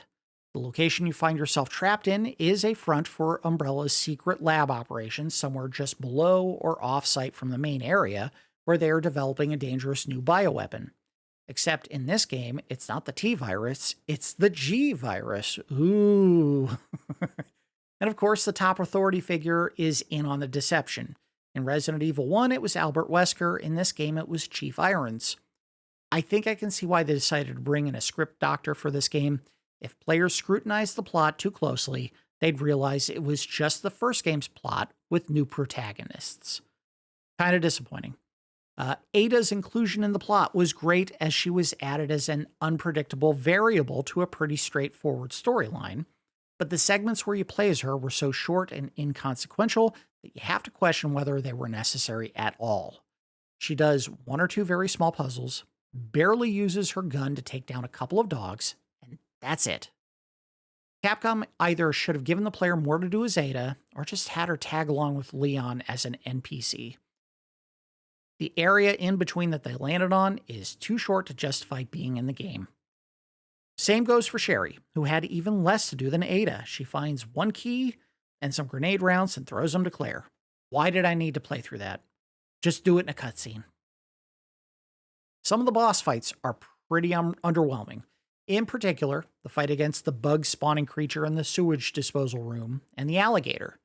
The location you find yourself trapped in is a front for Umbrella's secret lab operations somewhere just below or off-site from the main area, where they are developing a dangerous new bioweapon. Except in this game, it's not the T virus, it's the G virus. Ooh. And of course, the top authority figure is in on the deception. In Resident Evil 1, it was Albert Wesker. In this game, it was Chief Irons. I think I can see why they decided to bring in a script doctor for this game. If players scrutinized the plot too closely, they'd realize it was just the first game's plot with new protagonists. Kind of disappointing. Ada's inclusion in the plot was great as she was added as an unpredictable variable to a pretty straightforward storyline, but the segments where you play as her were so short and inconsequential that you have to question whether they were necessary at all. She does 1 or 2 very small puzzles, barely uses her gun to take down a couple of dogs, and that's it. Capcom either should have given the player more to do as Ada, or just had her tag along with Leon as an NPC. The area in between that they landed on is too short to justify being in the game. Same goes for Sherry, who had even less to do than Ada. She finds 1 key and some grenade rounds and throws them to Claire. Why did I need to play through that? Just do it in a cutscene. Some of the boss fights are pretty underwhelming. In particular, the fight against the bug-spawning creature in the sewage disposal room and the alligator.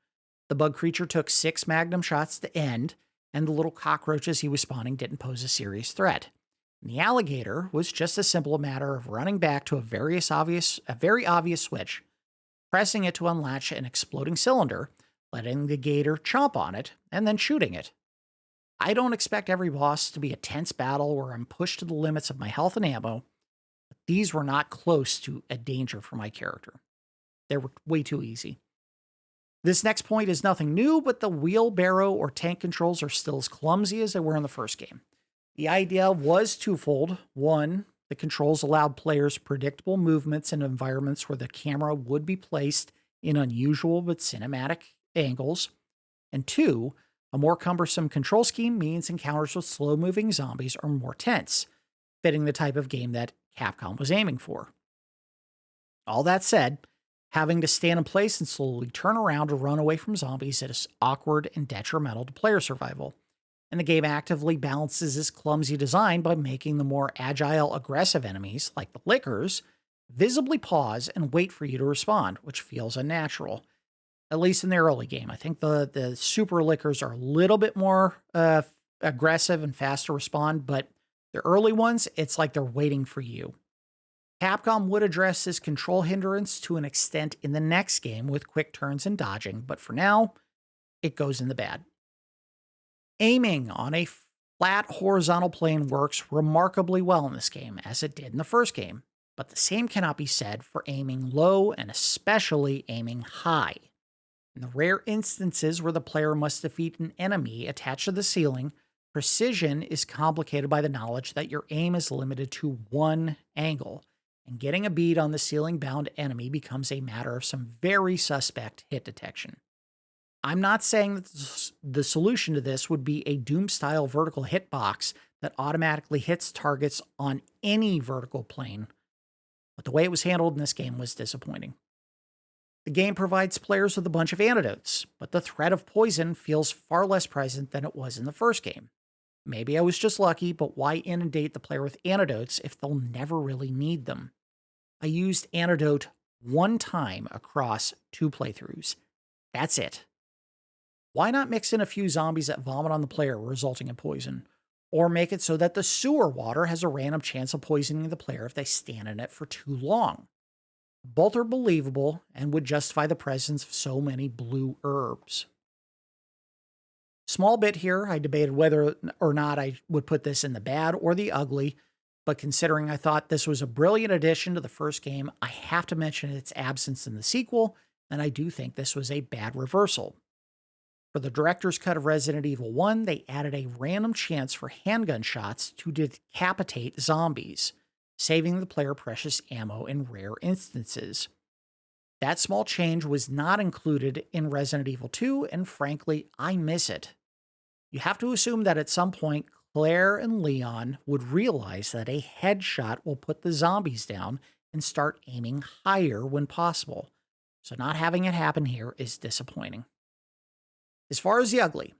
The bug creature took 6 magnum shots to end, and the little cockroaches he was spawning didn't pose a serious threat. And the alligator was just a simple matter of running back to a very obvious switch, pressing it to unlatch an exploding cylinder, letting the gator chomp on it, and then shooting it. I don't expect every boss to be a tense battle where I'm pushed to the limits of my health and ammo, but these were not close to a danger for my character. They were way too easy. This next point is nothing new, but the wheelbarrow or tank controls are still as clumsy as they were in the first game. The idea was twofold. 1, the controls allowed players predictable movements in environments where the camera would be placed in unusual but cinematic angles. And 2, a more cumbersome control scheme means encounters with slow-moving zombies are more tense, fitting the type of game that Capcom was aiming for. All that said, having to stand in place and slowly turn around to run away from zombies is awkward and detrimental to player survival. And the game actively balances this clumsy design by making the more agile, aggressive enemies, like the lickers, visibly pause and wait for you to respond, which feels unnatural. At least in the early game. I think the super lickers are a little bit more aggressive and fast to respond, but the early ones, it's like they're waiting for you. Capcom would address this control hindrance to an extent in the next game with quick turns and dodging, but for now, it goes in the bad. Aiming on a flat horizontal plane works remarkably well in this game, as it did in the first game, but the same cannot be said for aiming low and especially aiming high. In the rare instances where the player must defeat an enemy attached to the ceiling, precision is complicated by the knowledge that your aim is limited to one angle, and getting a bead on the ceiling-bound enemy becomes a matter of some very suspect hit detection. I'm not saying that the solution to this would be a Doom-style vertical hitbox that automatically hits targets on any vertical plane, but the way it was handled in this game was disappointing. The game provides players with a bunch of antidotes, but the threat of poison feels far less present than it was in the first game. Maybe I was just lucky, but why inundate the player with antidotes if they'll never really need them? I used antidote one time across 2 playthroughs. That's it. Why not mix in a few zombies that vomit on the player, resulting in poison? Or make it so that the sewer water has a random chance of poisoning the player if they stand in it for too long? Both are believable and would justify the presence of so many blue herbs. Small bit here, I debated whether or not I would put this in the bad or the ugly, but considering I thought this was a brilliant addition to the first game, I have to mention its absence in the sequel, and I do think this was a bad reversal. For the director's cut of Resident Evil 1, they added a random chance for handgun shots to decapitate zombies, saving the player precious ammo in rare instances. That small change was not included in Resident Evil 2, and frankly, I miss it. You have to assume that at some point, Claire and Leon would realize that a headshot will put the zombies down and start aiming higher when possible. So not having it happen here is disappointing. As far as the ugly,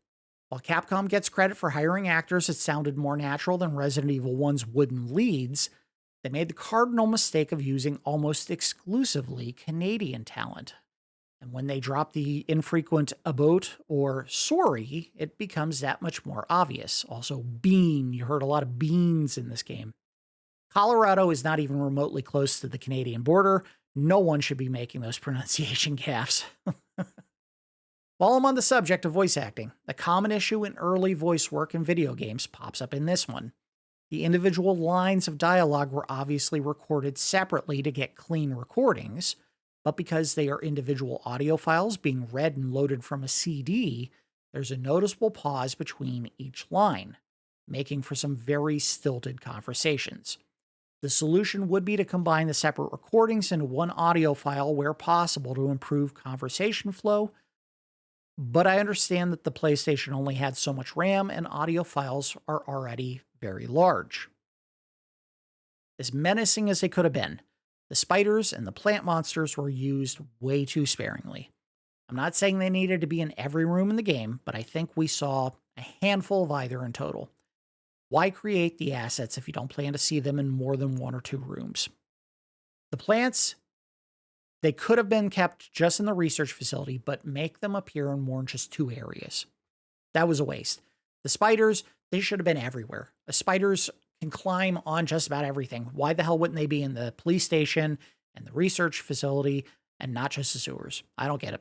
while Capcom gets credit for hiring actors that sounded more natural than Resident Evil 1's wooden leads, they made the cardinal mistake of using almost exclusively Canadian talent. And when they drop the infrequent about or sorry, it becomes that much more obvious. Also, bean. You heard a lot of beans in this game. Colorado is not even remotely close to the Canadian border. No one should be making those pronunciation gaffes. While I'm on the subject of voice acting, a common issue in early voice work in video games pops up in this one. The individual lines of dialogue were obviously recorded separately to get clean recordings, but because they are individual audio files being read and loaded from a CD, there's a noticeable pause between each line, making for some very stilted conversations. The solution would be to combine the separate recordings into one audio file where possible to improve conversation flow, but I understand that the PlayStation only had so much RAM and audio files are already very large. As menacing as they could have been, the spiders and the plant monsters were used way too sparingly. I'm not saying they needed to be in every room in the game, but I think we saw a handful of either in total. Why create the assets if you don't plan to see them in more than 1 or 2 rooms? The plants, they could have been kept just in the research facility, but make them appear in more than just 2 areas. That was a waste. The spiders, they should have been everywhere. The spiders can climb on just about everything. Why the hell wouldn't they be in the police station and the research facility and not just the sewers? I don't get it.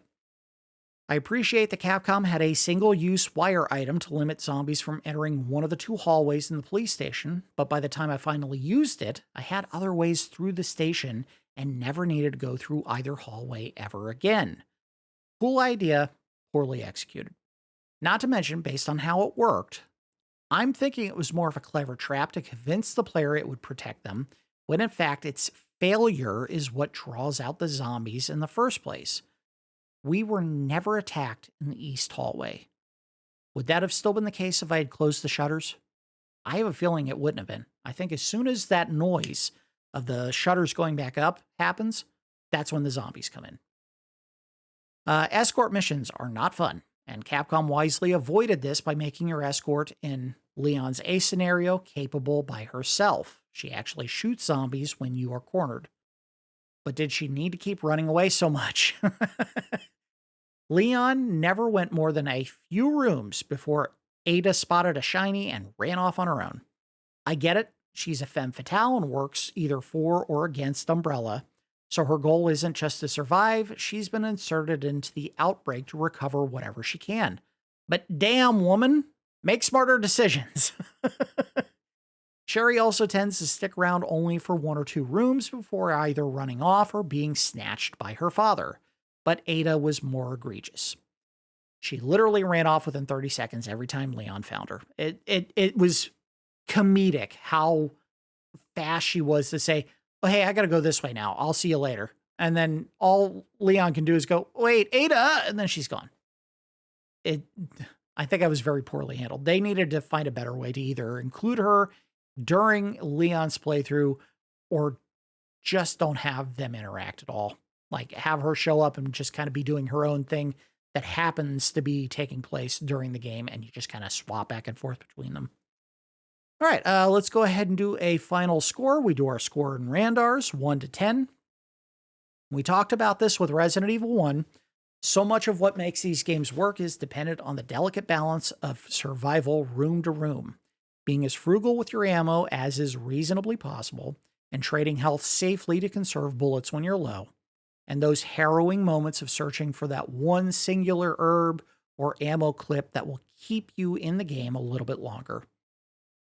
I appreciate that Capcom had a single-use wire item to limit zombies from entering one of the 2 hallways in the police station, but by the time I finally used it, I had other ways through the station and never needed to go through either hallway ever again. Cool idea, poorly executed. Not to mention, based on how it worked, I'm thinking it was more of a clever trap to convince the player it would protect them, when in fact its failure is what draws out the zombies in the first place. We were never attacked in the east hallway. Would that have still been the case if I had closed the shutters? I have a feeling it wouldn't have been. I think as soon as that noise of the shutters going back up happens, that's when the zombies come in. Escort missions are not fun, and Capcom wisely avoided this by making your escort in Leon's A scenario capable by herself. She actually shoots zombies when you are cornered. But did she need to keep running away so much? Leon never went more than a few rooms before Ada spotted a shiny and ran off on her own. I get it. She's a femme fatale and works either for or against Umbrella, So her goal isn't just to survive, she's been inserted into the outbreak to recover whatever she can. But damn, woman, make smarter decisions. Sherry also tends to stick around only for 1 or 2 rooms before either running off or being snatched by her father. But Ada was more egregious. She literally ran off within 30 seconds every time Leon found her. It was comedic how fast she was to say, "Oh, hey, I got to go this way now. I'll see you later." And then all Leon can do is go, "Wait, Ada," and then she's gone. I think I was very poorly handled. They needed to find a better way to either include her during Leon's playthrough or just don't have them interact at all. Like have her show up and just kind of be doing her own thing that happens to be taking place during the game, and you just kind of swap back and forth between them. All right, let's go ahead and do a final score. We do our score in Randars, 1 to 10. We talked about this with Resident Evil 1. So much of what makes these games work is dependent on the delicate balance of survival room to room, being as frugal with your ammo as is reasonably possible, and trading health safely to conserve bullets when you're low, and those harrowing moments of searching for that one singular herb or ammo clip that will keep you in the game a little bit longer.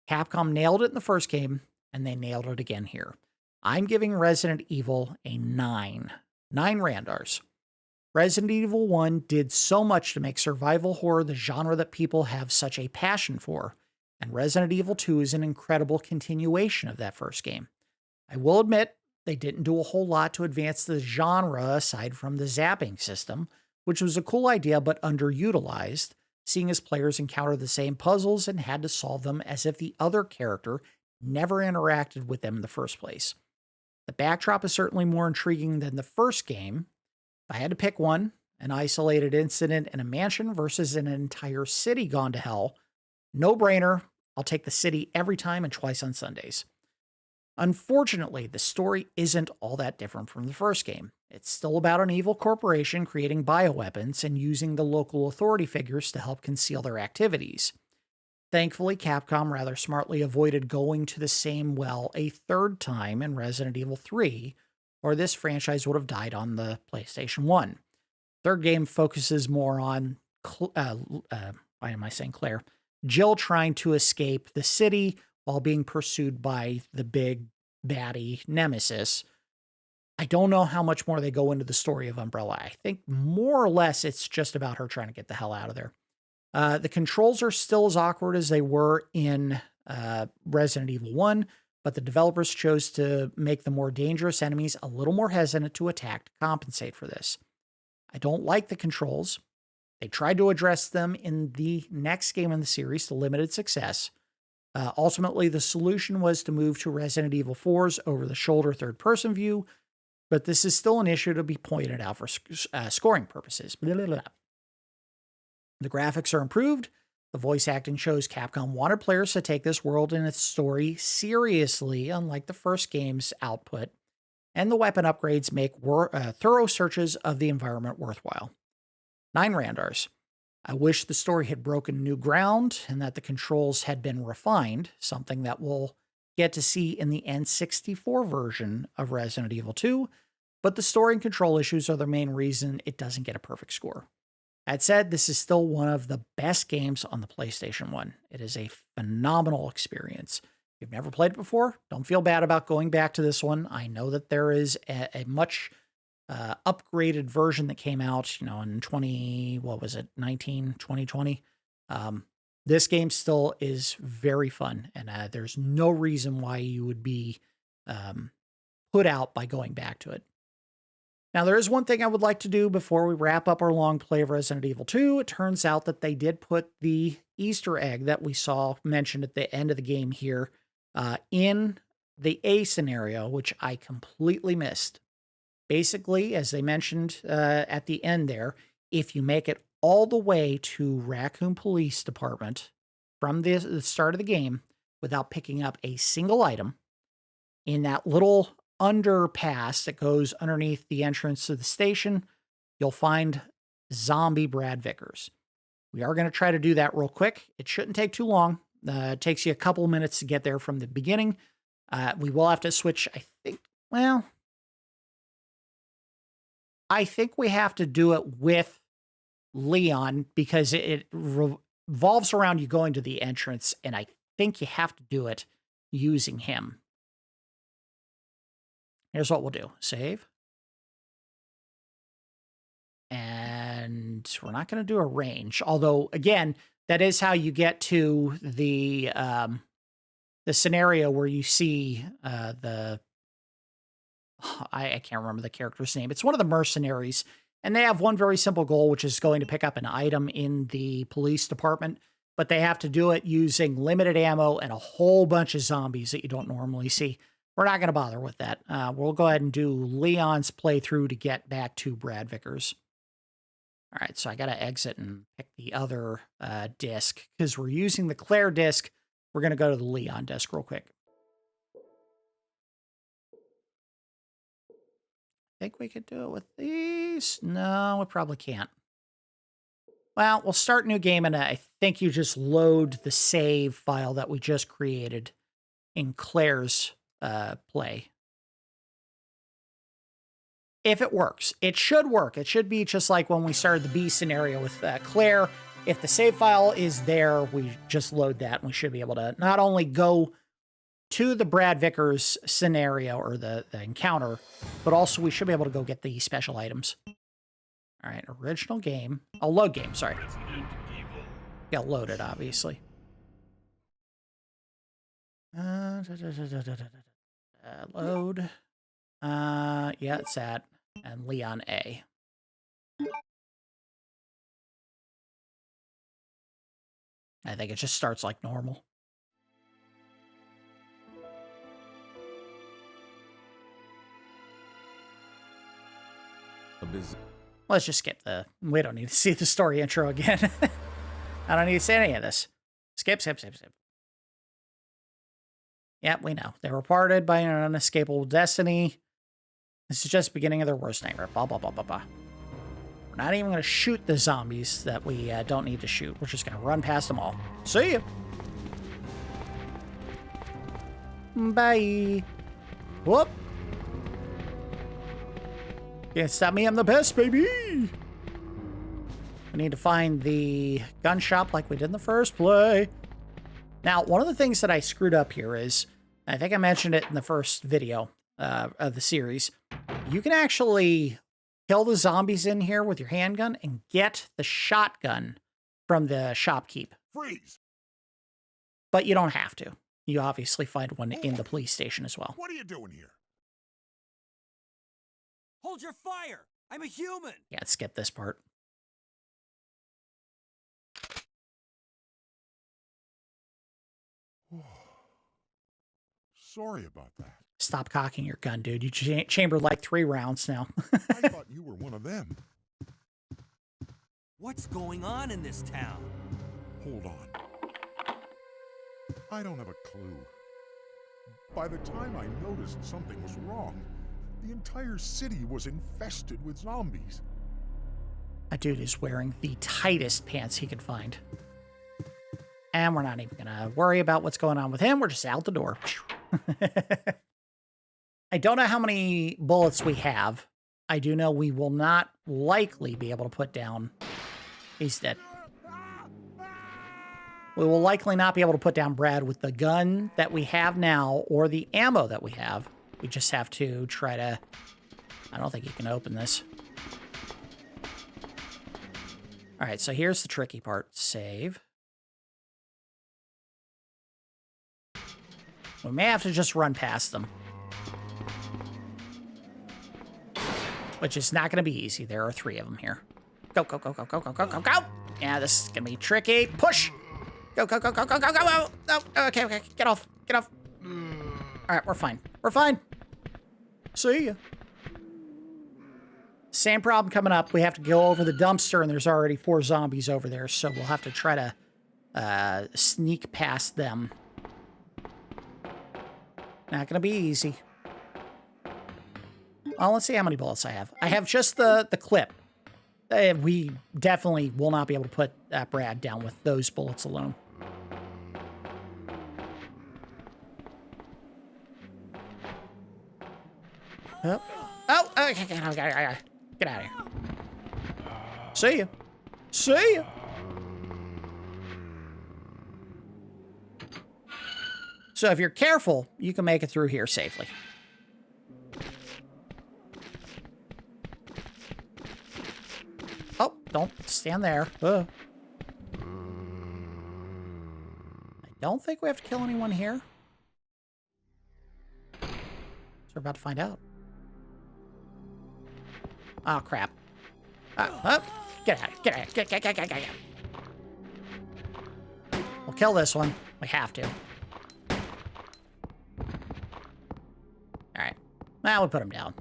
Capcom nailed it in the first game, and they nailed it again here. I'm giving Resident Evil a 9. 9 Randars. Resident Evil 1 did so much to make survival horror the genre that people have such a passion for, and Resident Evil 2 is an incredible continuation of that first game. I will admit, they didn't do a whole lot to advance the genre aside from the zapping system, which was a cool idea but underutilized, seeing as players encountered the same puzzles and had to solve them as if the other character never interacted with them in the first place. The backdrop is certainly more intriguing than the first game. If I had to pick one, an isolated incident in a mansion versus an entire city gone to hell, no brainer, I'll take the city every time and twice on Sundays. Unfortunately, the story isn't all that different from the first game. It's still about an evil corporation creating bioweapons and using the local authority figures to help conceal their activities. Thankfully, Capcom rather smartly avoided going to the same well a third time in Resident Evil 3, or this franchise would have died on the PlayStation 1. Third game focuses more on, why am I saying Claire? Jill trying to escape the city while being pursued by the big baddie nemesis. I don't know how much more they go into the story of Umbrella. I think more or less it's just about her trying to get the hell out of there. The controls are still as awkward as they were in Resident Evil 1, but the developers chose to make the more dangerous enemies a little more hesitant to attack to compensate for this. I don't like the controls. They tried to address them in the next game in the series to limited success. Ultimately, the solution was to move to Resident Evil 4's over-the-shoulder third-person view, but this is still an issue to be pointed out for scoring purposes. Blah, blah, blah. The graphics are improved. The voice acting shows Capcom wanted players to take this world and its story seriously, unlike the first game's output, and the weapon upgrades make thorough searches of the environment worthwhile. 9 Randars. I wish the story had broken new ground and that the controls had been refined, something that we'll get to see in the N64 version of Resident Evil 2, but the story and control issues are the main reason it doesn't get a perfect score. That said, this is still one of the best games on the PlayStation 1. It is a phenomenal experience. If you've never played it before, don't feel bad about going back to this one. I know that there is a much upgraded version that came out, in 2020. This game still is very fun, and there's no reason why you would be put out by going back to it. Now, there is one thing I would like to do before we wrap up our long play of Resident Evil 2. It turns out that they did put the Easter egg that we saw mentioned at the end of the game here in the A scenario, which I completely missed. Basically, as they mentioned at the end there, if you make it all the way to Raccoon Police Department from the start of the game without picking up a single item in that little underpass that goes underneath the entrance to the station, you'll find zombie Brad Vickers. We are going to try to do that real quick. It shouldn't take too long. It takes you a couple of minutes to get there from the beginning. We will have to switch, I think, I think we have to do it with Leon because it revolves around you going to the entrance, and I think you have to do it using him. Here's what we'll do. Save. And we're not going to do a range, although, again, that is how you get to the scenario where you see I can't remember the character's name. It's one of the mercenaries, and they have one very simple goal, which is going to pick up an item in the police department, but they have to do it using limited ammo and a whole bunch of zombies that you don't normally see. We're not going to bother with that. We'll go ahead and do Leon's playthrough to get back to Brad Vickers. All right, so I got to exit and pick the other disc because we're using the Claire disc. We're going to go to the Leon disc real quick. Think we could do it with these? No, we probably can't. Well, we'll start new game, and I think you just load the save file that we just created in Claire's play. If it works. It should work. It should be just like when we started the B scenario with Claire. If the save file is there, we just load that, and we should be able to not only go to the Brad Vickers scenario or the encounter, but also we should be able to go get the special items. All right, original game. Oh, load game, sorry. Yeah, load it, obviously. Load. Yeah, it's that. And Leon A. I think it just starts like normal. Let's just skip the... We don't need to see the story intro again. I don't need to say any of this. Skip, skip, skip, skip. Yep, we know. They were parted by an unescapable destiny. This is just the beginning of their worst nightmare. Blah, blah, blah, blah, blah. We're not even going to shoot the zombies that we don't need to shoot. We're just going to run past them all. See ya. Bye. Whoop. Can't stop me, I'm the best, baby! We need to find the gun shop like we did in the first play. Now, one of the things that I screwed up here is, I think I mentioned it in the first video of the series, you can actually kill the zombies in here with your handgun and get the shotgun from the shopkeep. Freeze! But you don't have to. You obviously find one in the police station as well. What are you doing here? Hold your fire! I'm a human! Yeah, skip this part. Sorry about that. Stop cocking your gun, dude. You chambered like 3 rounds now. I thought you were one of them. What's going on in this town? Hold on. I don't have a clue. By the time I noticed something was wrong, the entire city was infested with zombies. That dude is wearing the tightest pants he could find. And we're not even going to worry about what's going on with him. We're just out the door. I don't know how many bullets we have. I do know we will not likely be able to put down... He's dead. We will likely not be able to put down Brad with the gun that we have now or the ammo that we have. We just have to try to... I don't think you can open this. All right, so here's the tricky part. Save. We may have to just run past them. Which is not going to be easy. There are 3 of them here. Go, go, go, go, go, go, go, go, go. Yeah, this is going to be tricky. Push. Go, go, go, go, go, go, go, go. No, okay, okay. Get off. Get off. All right, we're fine. We're fine. See ya. Same problem coming up. We have to go over the dumpster, and there's already 4 zombies over there, so we'll have to try to sneak past them. Not gonna be easy. Well, let's see how many bullets I have. I have just the clip. We definitely will not be able to put Brad down with those bullets alone. Oh, okay. Get out of here. See ya. See ya. So if you're careful, you can make it through here safely. Oh, don't stand there. I don't think we have to kill anyone here. So we're about to find out. Oh, crap. Get out. Get. We'll kill this one. We have to. Alright. Now we'll put him down.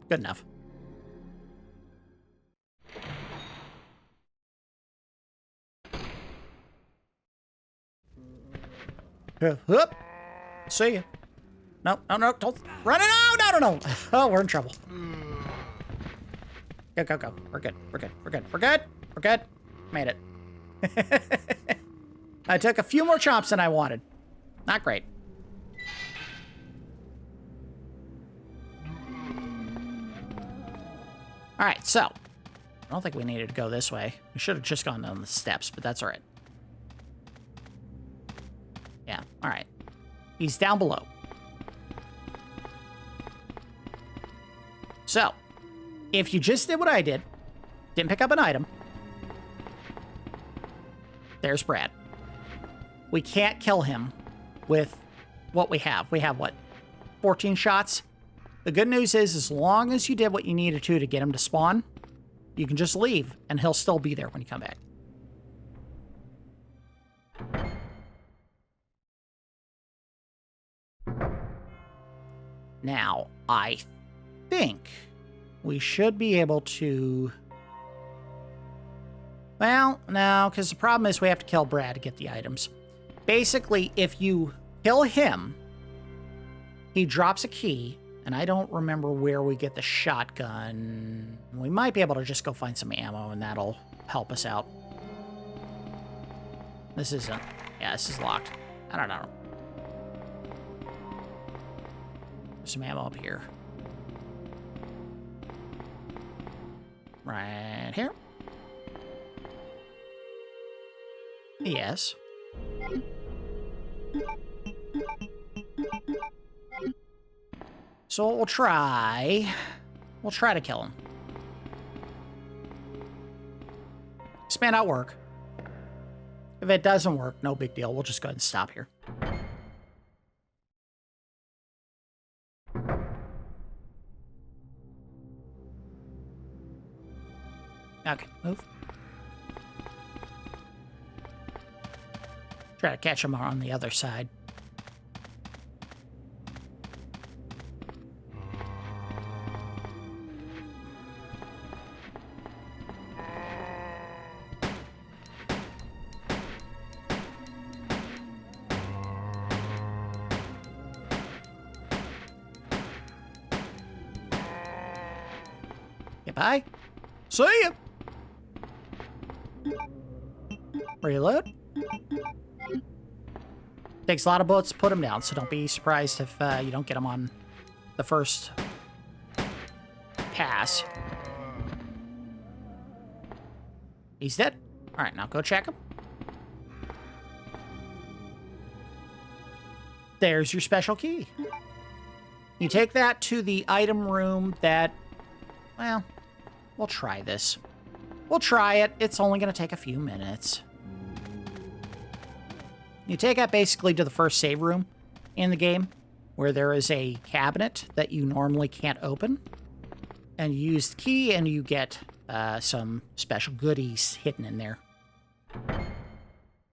Good enough. Whoop. See ya. No, don't run it out! No. Oh, we're in trouble. Go. We're good. Made it. I took a few more chomps than I wanted. Not great. Alright, so. I don't think we needed to go this way. We should have just gone down the steps, but that's alright. Yeah, alright. He's down below. So, if you just did what I did, didn't pick up an item, there's Brad. We can't kill him with what we have. We have, what, 14 shots? The good news is, as long as you did what you needed to get him to spawn, you can just leave, and he'll still be there when you come back. Now, I think we should be able to... Well, no, because the problem is we have to kill Brad to get the items. Basically, if you kill him, he drops a key, and I don't remember where we get the shotgun. We might be able to just go find some ammo, and that'll help us out. This isn't... Yeah, this is locked. I don't know. There's some ammo up here. Right here. Yes. So we'll try to kill him. This may not work. If it doesn't work, no big deal. We'll just go ahead and stop here. Okay, move. Try to catch him on the other side. Goodbye. See ya. Reload. Takes a lot of bullets to put him down, so don't be surprised if you don't get him on the first pass. He's dead. All right, now go check him. There's your special key. You take that to the item room that, well, we'll try this. We'll try it. It's only going to take a few minutes. You take that basically to the first save room in the game, where there is a cabinet that you normally can't open. And you use the key, and you get some special goodies hidden in there.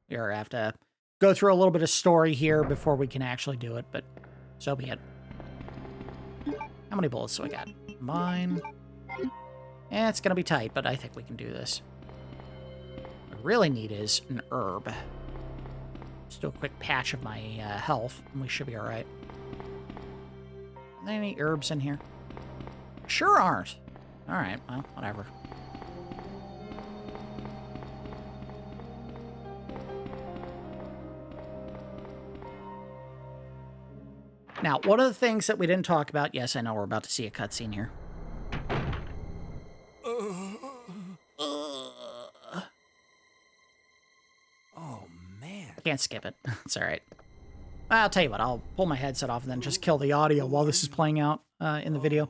You're gonna have to go through a little bit of story here before we can actually do it, but so be it. How many bullets do I got? Mine. Yeah, it's gonna be tight, but I think we can do this. What I really need is an herb. Just do a quick patch of my health, and we should be alright. Are there any herbs in here? Sure aren't. Alright, well, whatever. Now, one of the things that we didn't talk about... Yes, I know we're about to see a cutscene here. Oh, man. I can't skip it. It's all right. I'll tell you what. I'll pull my headset off and then just kill the audio while this is playing out in the video.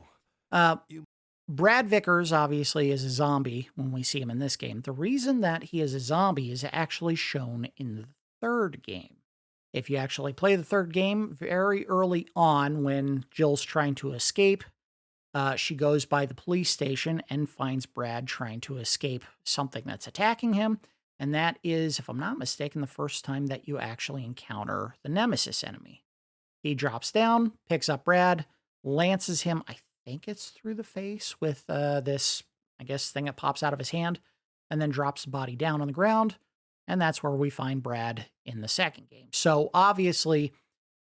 Brad Vickers obviously is a zombie when we see him in this game. The reason that he is a zombie is actually shown in the third game. If you actually play the third game, very early on when Jill's trying to escape, she goes by the police station and finds Brad trying to escape something that's attacking him. And that is, if I'm not mistaken, the first time that you actually encounter the Nemesis enemy. He drops down, picks up Brad, lances him, I think it's through the face with this, I guess, thing that pops out of his hand, and then drops the body down on the ground. And that's where we find Brad in the second game. So obviously,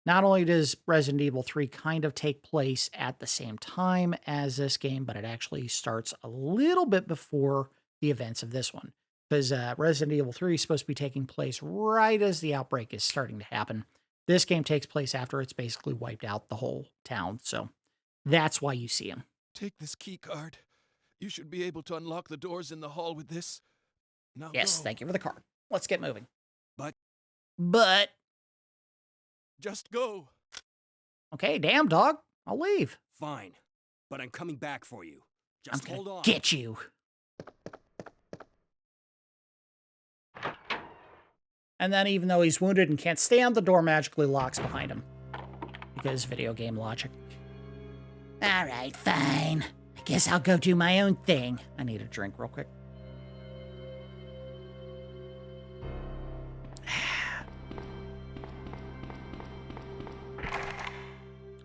not only does Resident Evil 3 kind of take place at the same time as this game, but it actually starts a little bit before the events of this one. Because Resident Evil 3 is supposed to be taking place right as the outbreak is starting to happen. This game takes place after it's basically wiped out the whole town. So that's why you see him. Take this key card. You should be able to unlock the doors in the hall with this. Now Yes, go. thank you for the card. Let's get moving. But just go. Okay, damn dog. I'll leave. Fine, but I'm coming back for you. I'm Just hold gonna on. get you. And then even though he's wounded and can't stand, the door magically locks behind him. Because video game logic. All right, fine. I guess I'll go do my own thing. I need a drink real quick.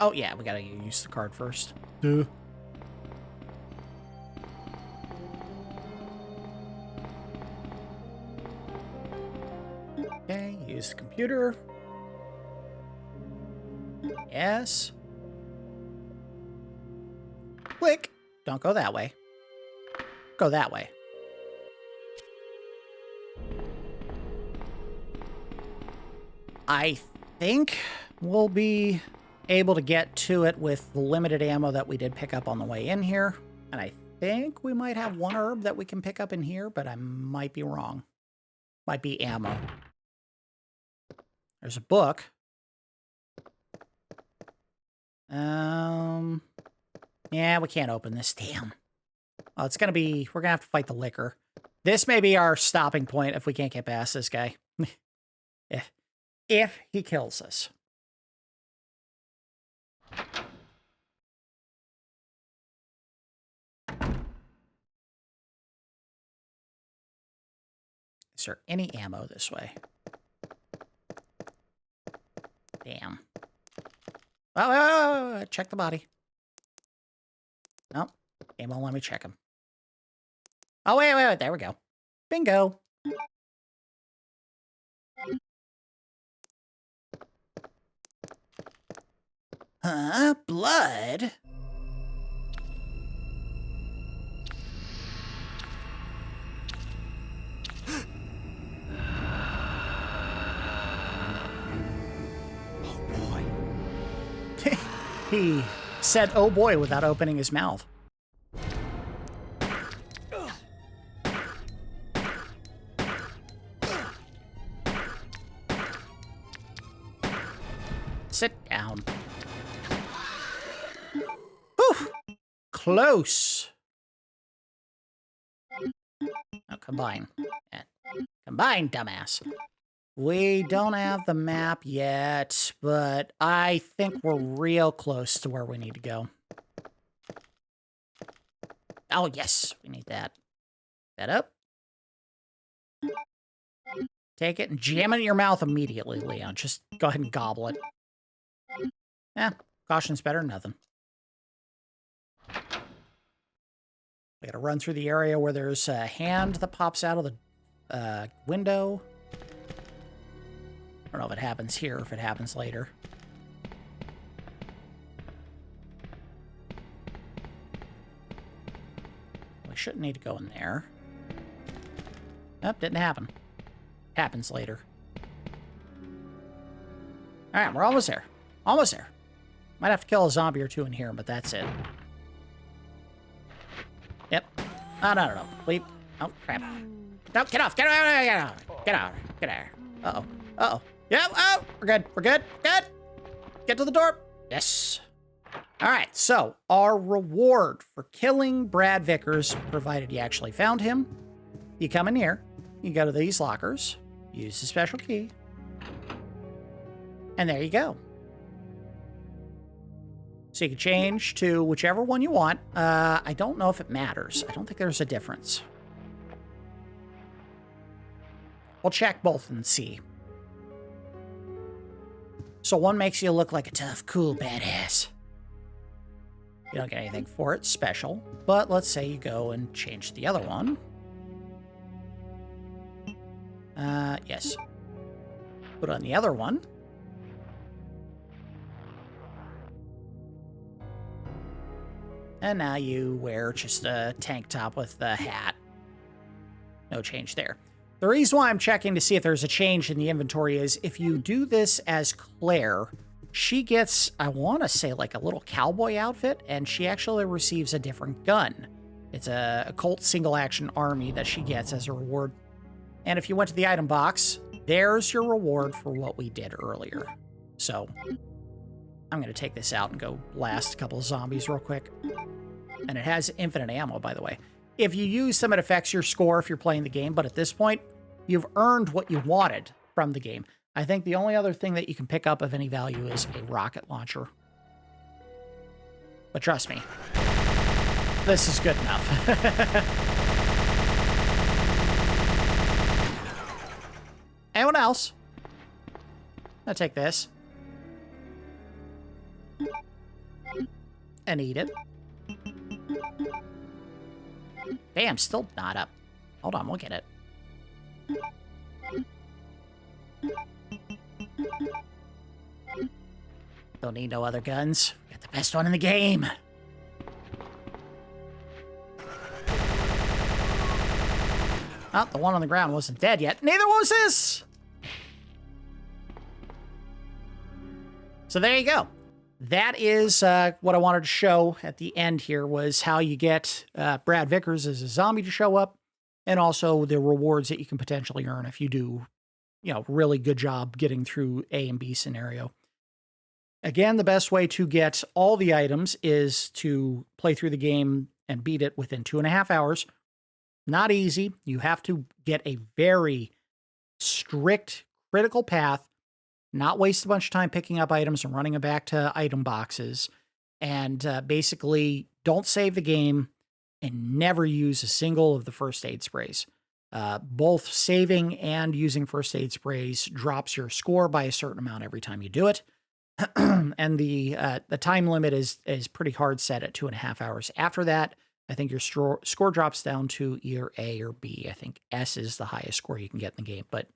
Oh, yeah, we gotta use the card first. Duh. Okay, use the computer. Yes. Click. Don't go that way. Go that way. I think we'll be able to get to it with the limited ammo that we did pick up on the way in here. And I think we might have one herb that we can pick up in here, but I might be wrong. Might be ammo. There's a book. Yeah, we can't open this. Damn. Well, it's gonna be, we're gonna have to fight the liquor. This may be our stopping point if we can't get past this guy. if he kills us. Is there any ammo this way? Damn. Oh, check the body. Nope. Game won't let me check him. Oh, wait. There we go. Bingo. Huh? Blood? He said, oh boy, without opening his mouth. Sit down. Whew. Close. Oh, combine. Yeah. Combine, dumbass. We don't have the map yet, but I think we're real close to where we need to go. Oh, yes, we need that. That up. Take it and jam it in your mouth immediately, Leon. Just go ahead and gobble it. Yeah, caution's better than nothing. We gotta run through the area where there's a hand that pops out of the window. I don't know if it happens here or if it happens later. We shouldn't need to go in there. Nope, didn't happen. Happens later. Alright, we're almost there. Almost there. Might have to kill a zombie or two in here, but that's it. Yep. Oh, no. Leave. Oh, crap. No, get off. Get out. Get out. Get out. Uh-oh. Uh-oh. Yeah, oh, we're good. We're good. Good. Get to the door. Yes. All right, so our reward for killing Brad Vickers, provided you actually found him, you come in here, you go to these lockers, use the special key, and there you go. So you can change to whichever one you want. I don't know if it matters. I don't think there's a difference. We'll check both and see. So one makes you look like a tough, cool badass. You don't get anything for it special, but let's say you go and change the other one. Yes. Put on the other one. And now you wear just a tank top with the hat. No change there. The reason why I'm checking to see if there's a change in the inventory is if you do this as Claire, she gets, I want to say, like a little cowboy outfit, and she actually receives a different gun. It's a Colt single-action army that she gets as a reward. And if you went to the item box, there's your reward for what we did earlier. So I'm going to take this out and go blast a couple of zombies real quick. And it has infinite ammo, by the way. If you use them, it affects your score if you're playing the game, but at this point, you've earned what you wanted from the game. I think the only other thing that you can pick up of any value is a rocket launcher. But trust me, this is good enough. Anyone else? I'll take this. And eat it. Damn, still not up. Hold on, we'll get it. Don't need no other guns. Got the best one in the game. Oh, the one on the ground wasn't dead yet. Neither was this! So there you go. That is what I wanted to show at the end here, was how you get Brad Vickers as a zombie to show up, and also the rewards that you can potentially earn if you do, really good job getting through A and B scenario. Again, the best way to get all the items is to play through the game and beat it within 2.5 hours. Not easy. You have to get a very strict, critical path, not waste a bunch of time picking up items and running them back to item boxes, and basically don't save the game and never use a single of the first aid sprays. Both saving and using first aid sprays drops your score by a certain amount every time you do it. And the time limit is pretty hard set at 2.5 hours. After that, I think your score drops down to either A or B. I think S is the highest score you can get in the game. But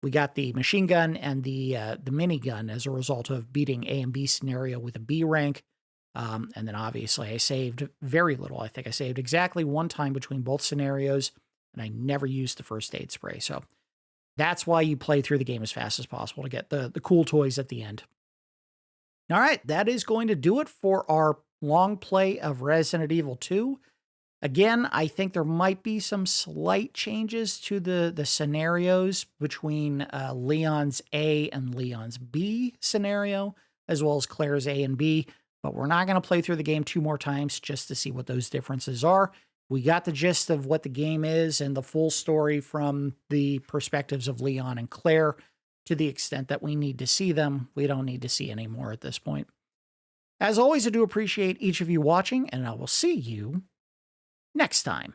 we got the machine gun and the minigun as a result of beating A and B scenario with a B rank. And then obviously I saved very little. I think I saved exactly one time between both scenarios, and I never used the first aid spray. So that's why you play through the game as fast as possible to get the cool toys at the end. All right, that is going to do it for our long play of Resident Evil 2. Again, I think there might be some slight changes to the scenarios between Leon's A and Leon's B scenario, as well as Claire's A and B, but we're not going to play through the game 2 more times just to see what those differences are. We got the gist of what the game is and the full story from the perspectives of Leon and Claire. To the extent that we need to see them, we don't need to see any more at this point. As always, I do appreciate each of you watching, and I will see you next time.